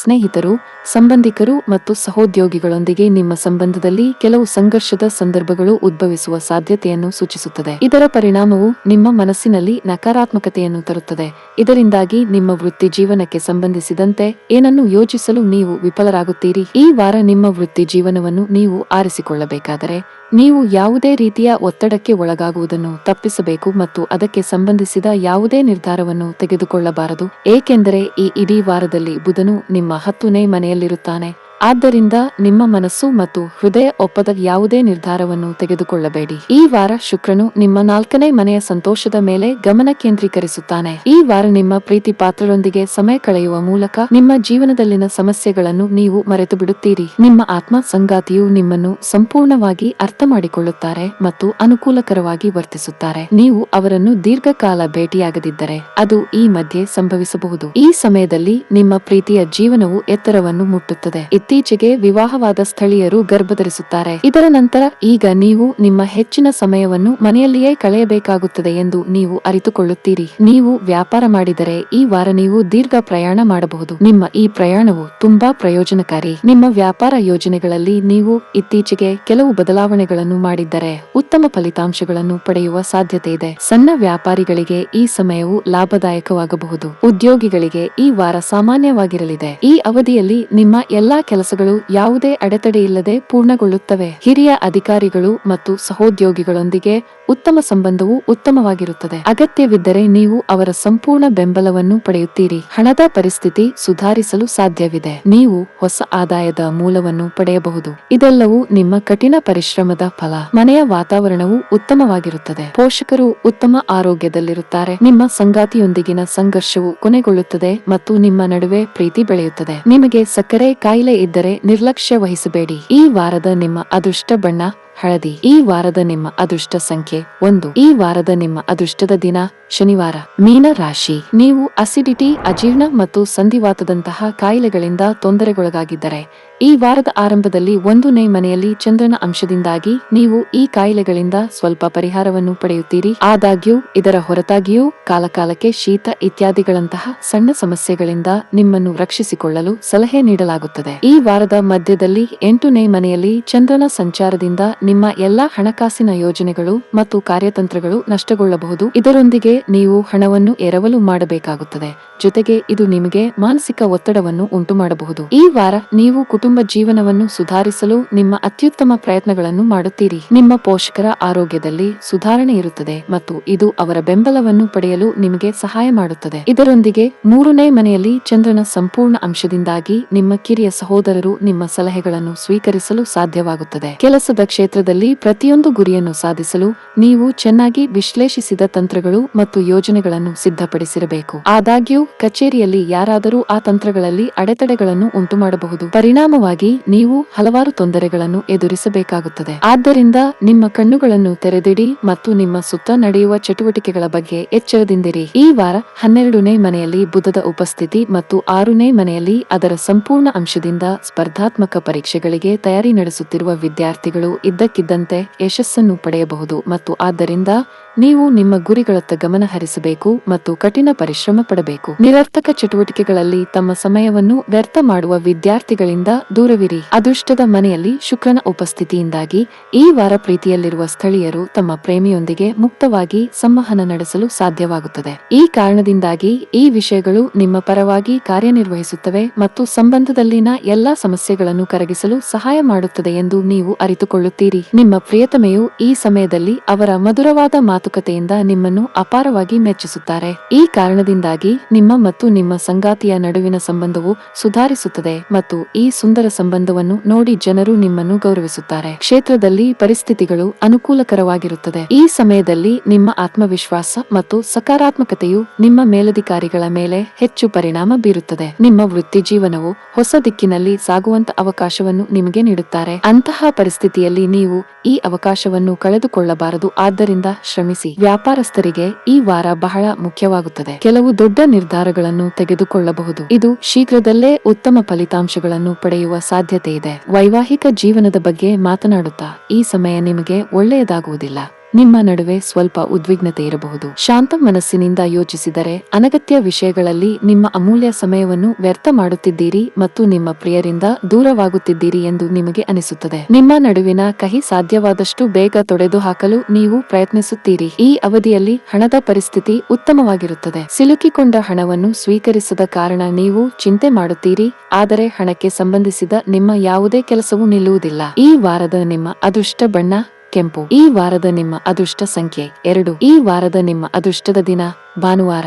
ಸ್ನೇಹಿತರು, ಸಂಬಂಧಿಕರು ಮತ್ತು ಸಹೋದ್ಯೋಗಿಗಳೊಂದಿಗೆ ನಿಮ್ಮ ಸಂಬಂಧದಲ್ಲಿ ಕೆಲವು ಸಂಘರ್ಷದ ಸಂದರ್ಭಗಳು ಉದ್ಭವಿಸುವ ಸಾಧ್ಯತೆಯನ್ನು ಸೂಚಿಸುತ್ತದೆ. ಇದರ ಪರಿಣಾಮವು ನಿಮ್ಮ ಮನಸ್ಸಿನಲ್ಲಿ ನಕಾರಾತ್ಮಕತೆಯನ್ನು ತರುತ್ತದೆ. ಇದರಿಂದಾಗಿ ನಿಮ್ಮ ವೃತ್ತಿ ಜೀವನಕ್ಕೆ ಸಂಬಂಧಿಸಿದಂತೆ ಏನನ್ನು ಯೋಚಿಸಲು ನೀವು ವಿಫಲರಾಗುತ್ತೀರಿ. ಈ ವಾರ ನಿಮ್ಮ ವೃತ್ತಿ ಜೀವನವನ್ನು ನೀವು ಆರಿಸಿಕೊಳ್ಳಬೇಕಾದರೆ ನೀವು ಯಾವುದೇ ರೀತಿಯ ಒತ್ತಡಕ್ಕೆ ಒಳಗಾಗುವುದನ್ನು ತಪ್ಪಿಸಬೇಕು ಮತ್ತು ಅದಕ್ಕೆ ಸಂಬಂಧಿಸಿದ ಯಾವುದೇ ನಿರ್ಧಾರವನ್ನು ತೆಗೆದುಕೊಳ್ಳಬಾರದು. ಏಕೆಂದರೆ ಈ ಇಡೀ ವಾರದಲ್ಲಿ ಬುಧನು ನಿಮ್ಮ 10ನೇ ಮನೆಯಲ್ಲಿರುತ್ತಾನೆ ಆದ್ದರಿಂದ ನಿಮ್ಮ ಮನಸ್ಸು ಮತ್ತು ಹೃದಯ ಒಪ್ಪದ ಯಾವುದೇ ನಿರ್ಧಾರವನ್ನು ತೆಗೆದುಕೊಳ್ಳಬೇಡಿ. ಈ ವಾರ ಶುಕ್ರನು ನಿಮ್ಮ 4ನೇ ಮನೆಯ ಸಂತೋಷದ ಮೇಲೆ ಗಮನ ಕೇಂದ್ರೀಕರಿಸುತ್ತಾನೆ. ಈ ವಾರ ನಿಮ್ಮ ಪ್ರೀತಿ ಪಾತ್ರರೊಂದಿಗೆ ಸಮಯ ಕಳೆಯುವ ಮೂಲಕ ನಿಮ್ಮ ಜೀವನದಲ್ಲಿನ ಸಮಸ್ಯೆಗಳನ್ನು ನೀವು ಮರೆತು ಬಿಡುತ್ತೀರಿ. ನಿಮ್ಮ ಆತ್ಮ ಸಂಗಾತಿಯು ನಿಮ್ಮನ್ನು ಸಂಪೂರ್ಣವಾಗಿ ಅರ್ಥ ಮಾಡಿಕೊಳ್ಳುತ್ತಾರೆ ಮತ್ತು ಅನುಕೂಲಕರವಾಗಿ ವರ್ತಿಸುತ್ತಾರೆ. ನೀವು ಅವರನ್ನು ದೀರ್ಘಕಾಲ ಭೇಟಿಯಾಗದಿದ್ದರೆ ಅದು ಈ ಮಧ್ಯೆ ಸಂಭವಿಸಬಹುದು. ಈ ಸಮಯದಲ್ಲಿ ನಿಮ್ಮ ಪ್ರೀತಿಯ ಜೀವನವು ಎತ್ತರವನ್ನು ಮುಟ್ಟುತ್ತದೆ. ಇತ್ತೀಚೆಗೆ ವಿವಾಹವಾದ ಸ್ಥಳೀಯರು ಗರ್ಭಧರಿಸುತ್ತಾರೆ. ಇದರ ನಂತರ ಈಗ ನೀವು ನಿಮ್ಮ ಹೆಚ್ಚಿನ ಸಮಯವನ್ನು ಮನೆಯಲ್ಲಿಯೇ ಕಳೆಯಬೇಕಾಗುತ್ತದೆ ಎಂದು ನೀವು ಅರಿತುಕೊಳ್ಳುತ್ತೀರಿ. ನೀವು ವ್ಯಾಪಾರ ಮಾಡಿದರೆ ಈ ವಾರ ನೀವು ದೀರ್ಘ ಪ್ರಯಾಣ ಮಾಡಬಹುದು. ನಿಮ್ಮ ಈ ಪ್ರಯಾಣವು ತುಂಬಾ ಪ್ರಯೋಜನಕಾರಿ. ನಿಮ್ಮ ವ್ಯಾಪಾರ ಯೋಜನೆಗಳಲ್ಲಿ ನೀವು ಇತ್ತೀಚೆಗೆ ಕೆಲವು ಬದಲಾವಣೆಗಳನ್ನು ಮಾಡಿದ್ದರೆ ಉತ್ತಮ ಫಲಿತಾಂಶಗಳನ್ನು ಪಡೆಯುವ ಸಾಧ್ಯತೆ ಇದೆ. ಸಣ್ಣ ವ್ಯಾಪಾರಿಗಳಿಗೆ ಈ ಸಮಯವು ಲಾಭದಾಯಕವಾಗಬಹುದು. ಉದ್ಯೋಗಿಗಳಿಗೆ ಈ ವಾರ ಸಾಮಾನ್ಯವಾಗಿರಲಿದೆ. ಈ ಅವಧಿಯಲ್ಲಿ ನಿಮ್ಮ ಎಲ್ಲಾ ಕೆಲಸಗಳು ಯಾವುದೇ ಅಡೆತಡೆಯಿಲ್ಲದೆ ಪೂರ್ಣಗೊಳ್ಳುತ್ತವೆ. ಹಿರಿಯ ಅಧಿಕಾರಿಗಳು ಮತ್ತು ಸಹೋದ್ಯೋಗಿಗಳೊಂದಿಗೆ ಉತ್ತಮ ಸಂಬಂಧವು ಉತ್ತಮವಾಗಿರುತ್ತದೆ. ಅಗತ್ಯವಿದ್ದರೆ ನೀವು ಅವರ ಸಂಪೂರ್ಣ ಬೆಂಬಲವನ್ನು ಪಡೆಯುತ್ತೀರಿ. ಹಣದ ಪರಿಸ್ಥಿತಿ ಸುಧಾರಿಸಲು ಸಾಧ್ಯವಿದೆ. ನೀವು ಹೊಸ ಆದಾಯದ ಮೂಲವನ್ನು ಪಡೆಯಬಹುದು. ಇದೆಲ್ಲವೂ ನಿಮ್ಮ ಕಠಿಣ ಪರಿಶ್ರಮದ ಫಲ. ಮನೆಯ ವಾತಾವರಣವು ಉತ್ತಮವಾಗಿರುತ್ತದೆ. ಪೋಷಕರು ಉತ್ತಮ ಆರೋಗ್ಯದಲ್ಲಿರುತ್ತಾರೆ. ನಿಮ್ಮ ಸಂಗಾತಿಯೊಂದಿಗಿನ ಸಂಘರ್ಷವು ಕೊನೆಗೊಳ್ಳುತ್ತದೆ ಮತ್ತು ನಿಮ್ಮ ನಡುವೆ ಪ್ರೀತಿ ಬೆಳೆಯುತ್ತದೆ. ನಿಮಗೆ ಸಕ್ಕರೆ ಕಾಯಿಲೆ ಇದ್ದರೆ ನಿರ್ಲಕ್ಷ್ಯ ವಹಿಸಬೇಡಿ. ಈ ವಾರದ ನಿಮ್ಮ ಅದೃಷ್ಟ ಬಣ್ಣ ಹಳದಿ. ಈ ವಾರದ ನಿಮ್ಮ ಅದೃಷ್ಟ ಸಂಖ್ಯೆ 1. ಈ ವಾರದ ನಿಮ್ಮ ಅದೃಷ್ಟದ ದಿನ ಶನಿವಾರ. ಮೀನ ರಾಶಿ, ನೀವು ಅಸಿಡಿಟಿ, ಅಜೀರ್ಣ ಮತ್ತು ಸಂಧಿವಾತದಂತಹ ಕಾಯಿಲೆಗಳಿಂದ ತೊಂದರೆಗೊಳಗಾಗಿದ್ದರೆ ಈ ವಾರದ ಆರಂಭದಲ್ಲಿ 1ನೇ ಮನೆಯಲ್ಲಿ ಚಂದ್ರನ ಅಂಶದಿಂದಾಗಿ ನೀವು ಈ ಕಾಯಿಲೆಗಳಿಂದ ಸ್ವಲ್ಪ ಪರಿಹಾರವನ್ನು ಪಡೆಯುತ್ತೀರಿ. ಆದಾಗ್ಯೂ ಇದರ ಹೊರತಾಗಿಯೂ ಕಾಲಕಾಲಕ್ಕೆ ಶೀತ ಇತ್ಯಾದಿಗಳಂತಹ ಸಣ್ಣ ಸಮಸ್ಯೆಗಳಿಂದ ನಿಮ್ಮನ್ನು ರಕ್ಷಿಸಿಕೊಳ್ಳಲು ಸಲಹೆ ನೀಡಲಾಗುತ್ತದೆ. ಈ ವಾರದ ಮಧ್ಯದಲ್ಲಿ 8ನೇ ಮನೆಯಲ್ಲಿ ಚಂದ್ರನ ಸಂಚಾರದಿಂದ ನಿಮ್ಮ ಎಲ್ಲಾ ಹಣಕಾಸಿನ ಯೋಜನೆಗಳು ಮತ್ತು ಕಾರ್ಯತಂತ್ರಗಳು ನಷ್ಟಗೊಳ್ಳಬಹುದು. ಇದರೊಂದಿಗೆ ನೀವು ಹಣವನ್ನು ಎರವಲು ಮಾಡಬೇಕಾಗುತ್ತದೆ. ಜೊತೆಗೆ ಇದು ನಿಮಗೆ ಮಾನಸಿಕ ಒತ್ತಡವನ್ನು ಉಂಟುಮಾಡಬಹುದು. ಈ ವಾರ ನೀವು ಕುಟುಂಬ ಜೀವನವನ್ನು ಸುಧಾರಿಸಲು ನಿಮ್ಮ ಅತ್ಯುತ್ತಮ ಪ್ರಯತ್ನಗಳನ್ನು ಮಾಡುತ್ತೀರಿ. ನಿಮ್ಮ ಪೋಷಕರ ಆರೋಗ್ಯದಲ್ಲಿ ಸುಧಾರಣೆ ಇರುತ್ತದೆ ಮತ್ತು ಇದು ಅವರ ಬೆಂಬಲವನ್ನು ಪಡೆಯಲು ನಿಮಗೆ ಸಹಾಯ ಮಾಡುತ್ತದೆ. ಇದರೊಂದಿಗೆ 3ನೇ ಮನೆಯಲ್ಲಿ ಚಂದ್ರನ ಸಂಪೂರ್ಣ ಅಂಶದಿಂದಾಗಿ ನಿಮ್ಮ ಕಿರಿಯ ಸಹೋದರರು ನಿಮ್ಮ ಸಲಹೆಗಳನ್ನು ಸ್ವೀಕರಿಸಲು ಸಾಧ್ಯವಾಗುತ್ತದೆ. ಕೆಲಸದ ಕ್ಷೇತ್ರದಲ್ಲಿ ಪ್ರತಿಯೊಂದು ಗುರಿಯನ್ನು ಸಾಧಿಸಲು ನೀವು ಚೆನ್ನಾಗಿ ವಿಶ್ಲೇಷಿಸಿದ ತಂತ್ರಗಳು ಮತ್ತು ಯೋಜನೆಗಳನ್ನು ಸಿದ್ಧಪಡಿಸಿರಬೇಕು. ಆದಾಗ್ಯೂ ಕಚೇರಿಯಲ್ಲಿ ಯಾರಾದರೂ ಆ ತಂತ್ರಗಳಲ್ಲಿ ಅಡೆತಡೆಗಳನ್ನು ಉಂಟುಮಾಡಬಹುದು. ಪರಿಣಾಮವಾಗಿ ನೀವು ಹಲವಾರು ತೊಂದರೆಗಳನ್ನು ಎದುರಿಸಬೇಕಾಗುತ್ತದೆ. ಆದ್ದರಿಂದ ನಿಮ್ಮ ಕಣ್ಣುಗಳನ್ನು ತೆರೆದಿಡಿ ಮತ್ತು ನಿಮ್ಮ ಸುತ್ತ ನಡೆಯುವ ಚಟುವಟಿಕೆಗಳ ಬಗ್ಗೆ ಎಚ್ಚರದಿಂದಿರಿ. ಈ ವಾರ 12ನೇ ಮನೆಯಲ್ಲಿ ಬುಧದ ಉಪಸ್ಥಿತಿ ಮತ್ತು 6ನೇ ಮನೆಯಲ್ಲಿ ಅದರ ಸಂಪೂರ್ಣ ಅಂಶದಿಂದ ಸ್ಪರ್ಧಾತ್ಮಕ ಪರೀಕ್ಷೆಗಳಿಗೆ ತಯಾರಿ ನಡೆಸುತ್ತಿರುವ ವಿದ್ಯಾರ್ಥಿಗಳು ಇದ್ದಕ್ಕಿದ್ದಂತೆ ಯಶಸ್ಸನ್ನು ಪಡೆಯಬಹುದು ಮತ್ತು ಆದ್ದರಿಂದ ನೀವು ನಿಮ್ಮ ಗುರಿಗಳತ್ತ ಗಮನ ಹರಿಸಬೇಕು ಮತ್ತು ಕಠಿಣ ಪರಿಶ್ರಮ ಪಡಬೇಕು. ನಿರರ್ಥಕ ಚಟುವಟಿಕೆಗಳಲ್ಲಿ ತಮ್ಮ ಸಮಯವನ್ನು ವ್ಯರ್ಥ ಮಾಡುವ ವಿದ್ಯಾರ್ಥಿಗಳಿಂದ ದೂರವಿರಿ. ಅದೃಷ್ಟದ ಮನೆಯಲ್ಲಿ ಶುಕ್ರನ ಉಪಸ್ಥಿತಿಯಿಂದಾಗಿ ಈ ವಾರ ಪ್ರೀತಿಯಲ್ಲಿರುವ ಸ್ಥಳೀಯರು ತಮ್ಮ ಪ್ರೇಮಿಯೊಂದಿಗೆ ಮುಕ್ತವಾಗಿ ಸಂವಹನ ನಡೆಸಲು ಸಾಧ್ಯವಾಗುತ್ತದೆ. ಈ ಕಾರಣದಿಂದಾಗಿ ಈ ವಿಷಯಗಳು ನಿಮ್ಮ ಪರವಾಗಿ ಕಾರ್ಯನಿರ್ವಹಿಸುತ್ತವೆ ಮತ್ತು ಸಂಬಂಧದಲ್ಲಿನ ಎಲ್ಲಾ ಸಮಸ್ಯೆಗಳನ್ನು ಕರಗಿಸಲು ಸಹಾಯ ಮಾಡುತ್ತದೆ ಎಂದು ನೀವು ಅರಿತುಕೊಳ್ಳುತ್ತೀರಿ. ನಿಮ್ಮ ಪ್ರಿಯತಮೆಯು ಈ ಸಮಯದಲ್ಲಿ ಅವರ ಮಧುರವಾದ ಮಾತುಕತೆಯಿಂದ ನಿಮ್ಮನ್ನು ಅಪಾರವಾಗಿ ಮೆಚ್ಚಿಸುತ್ತಾರೆ. ಈ ಕಾರಣದಿಂದಾಗಿ ನಿಮ್ಮ ಮತ್ತು ನಿಮ್ಮ ಸಂಗಾತಿಯ ನಡುವಿನ ಸಂಬಂಧವು ಸುಧಾರಿಸುತ್ತದೆ ಮತ್ತು ಈ ಸುಂದರ ಸಂಬಂಧವನ್ನು ನೋಡಿ ಜನರು ನಿಮ್ಮನ್ನು ಗೌರವಿಸುತ್ತಾರೆ. ಕ್ಷೇತ್ರದಲ್ಲಿ ಪರಿಸ್ಥಿತಿಗಳು ಅನುಕೂಲಕರವಾಗಿರುತ್ತದೆ. ಈ ಸಮಯದಲ್ಲಿ ನಿಮ್ಮ ಆತ್ಮವಿಶ್ವಾಸ ಮತ್ತು ಸಕಾರಾತ್ಮಕತೆಯು ನಿಮ್ಮ ಮೇಲಧಿಕಾರಿಗಳ ಮೇಲೆ ಹೆಚ್ಚು ಪರಿಣಾಮ ಬೀರುತ್ತದೆ. ನಿಮ್ಮ ವೃತ್ತಿ ಜೀವನವು ಹೊಸ ದಿಕ್ಕಿನಲ್ಲಿ ಸಾಗುವಂತ ಅವಕಾಶವನ್ನು ನಿಮಗೆ ನೀಡುತ್ತಾರೆ. ಅಂತಹ ಪರಿಸ್ಥಿತಿಯಲ್ಲಿ ನೀವು ಈ ಅವಕಾಶವನ್ನು ಕಳೆದುಕೊಳ್ಳಬಾರದು. ಆದ್ದರಿಂದ ಶ್ರಮಿಸಿ. ವ್ಯಾಪಾರಸ್ಥರಿಗೆ ಈ ವಾರ ಬಹಳ ಮುಖ್ಯವಾಗುತ್ತದೆ. ಕೆಲವು ದೊಡ್ಡ ನಿರ್ಧಾರಗಳನ್ನು ತೆಗೆದುಕೊಳ್ಳಬಹುದು. ಇದು ಶೀಘ್ರದಲ್ಲೇ ಉತ್ತಮ ಫಲಿತಾಂಶಗಳನ್ನು ಪಡೆಯುವ ಸಾಧ್ಯತೆ ಇದೆ. ವೈವಾಹಿಕ ಜೀವನದ ಬಗ್ಗೆ ಮಾತನಾಡುತ್ತಾ ಈ ಸಮಯ ನಿಮಗೆ ಒಳ್ಳೆಯದಾಗುವುದಿಲ್ಲ. ನಿಮ್ಮ ನಡುವೆ ಸ್ವಲ್ಪ ಉದ್ವಿಗ್ನತೆ ಇರಬಹುದು. ಶಾಂತ ಮನಸ್ಸಿನಿಂದ ಯೋಚಿಸಿದರೆ ಅನಗತ್ಯ ವಿಷಯಗಳಲ್ಲಿ ನಿಮ್ಮ ಅಮೂಲ್ಯ ಸಮಯವನ್ನು ವ್ಯರ್ಥ ಮಾಡುತ್ತಿದ್ದೀರಿ ಮತ್ತು ನಿಮ್ಮ ಪ್ರಿಯರಿಂದ ದೂರವಾಗುತ್ತಿದ್ದೀರಿ ಎಂದು ನಿಮಗೆ ಅನಿಸುತ್ತದೆ. ನಿಮ್ಮ ನಡುವಿನ ಕಹಿ ಸಾಧ್ಯವಾದಷ್ಟು ಬೇಗ ತೊಡೆದುಹಾಕಲು ನೀವು ಪ್ರಯತ್ನಿಸುತ್ತೀರಿ. ಈ ಅವಧಿಯಲ್ಲಿ ಹಣದ ಪರಿಸ್ಥಿತಿ ಉತ್ತಮವಾಗಿರುತ್ತದೆ. ಸಿಲುಕಿಕೊಂಡ ಹಣವನ್ನು ಸ್ವೀಕರಿಸದ ಕಾರಣ ನೀವು ಚಿಂತೆ ಮಾಡುತ್ತೀರಿ, ಆದರೆ ಹಣಕ್ಕೆ ಸಂಬಂಧಿಸಿದ ನಿಮ್ಮ ಯಾವುದೇ ಕೆಲಸವೂ ನಿಲ್ಲುವುದಿಲ್ಲ. ಈ ವಾರದ ನಿಮ್ಮ ಅದೃಷ್ಟ ಬಣ್ಣ ಕೆಂಪು. ಈ ವಾರದ ನಿಮ್ಮ ಅದೃಷ್ಟ ಸಂಖ್ಯೆ 2. ಈ ವಾರದ ನಿಮ್ಮ ಅದೃಷ್ಟದ ದಿನ ಭಾನುವಾರ.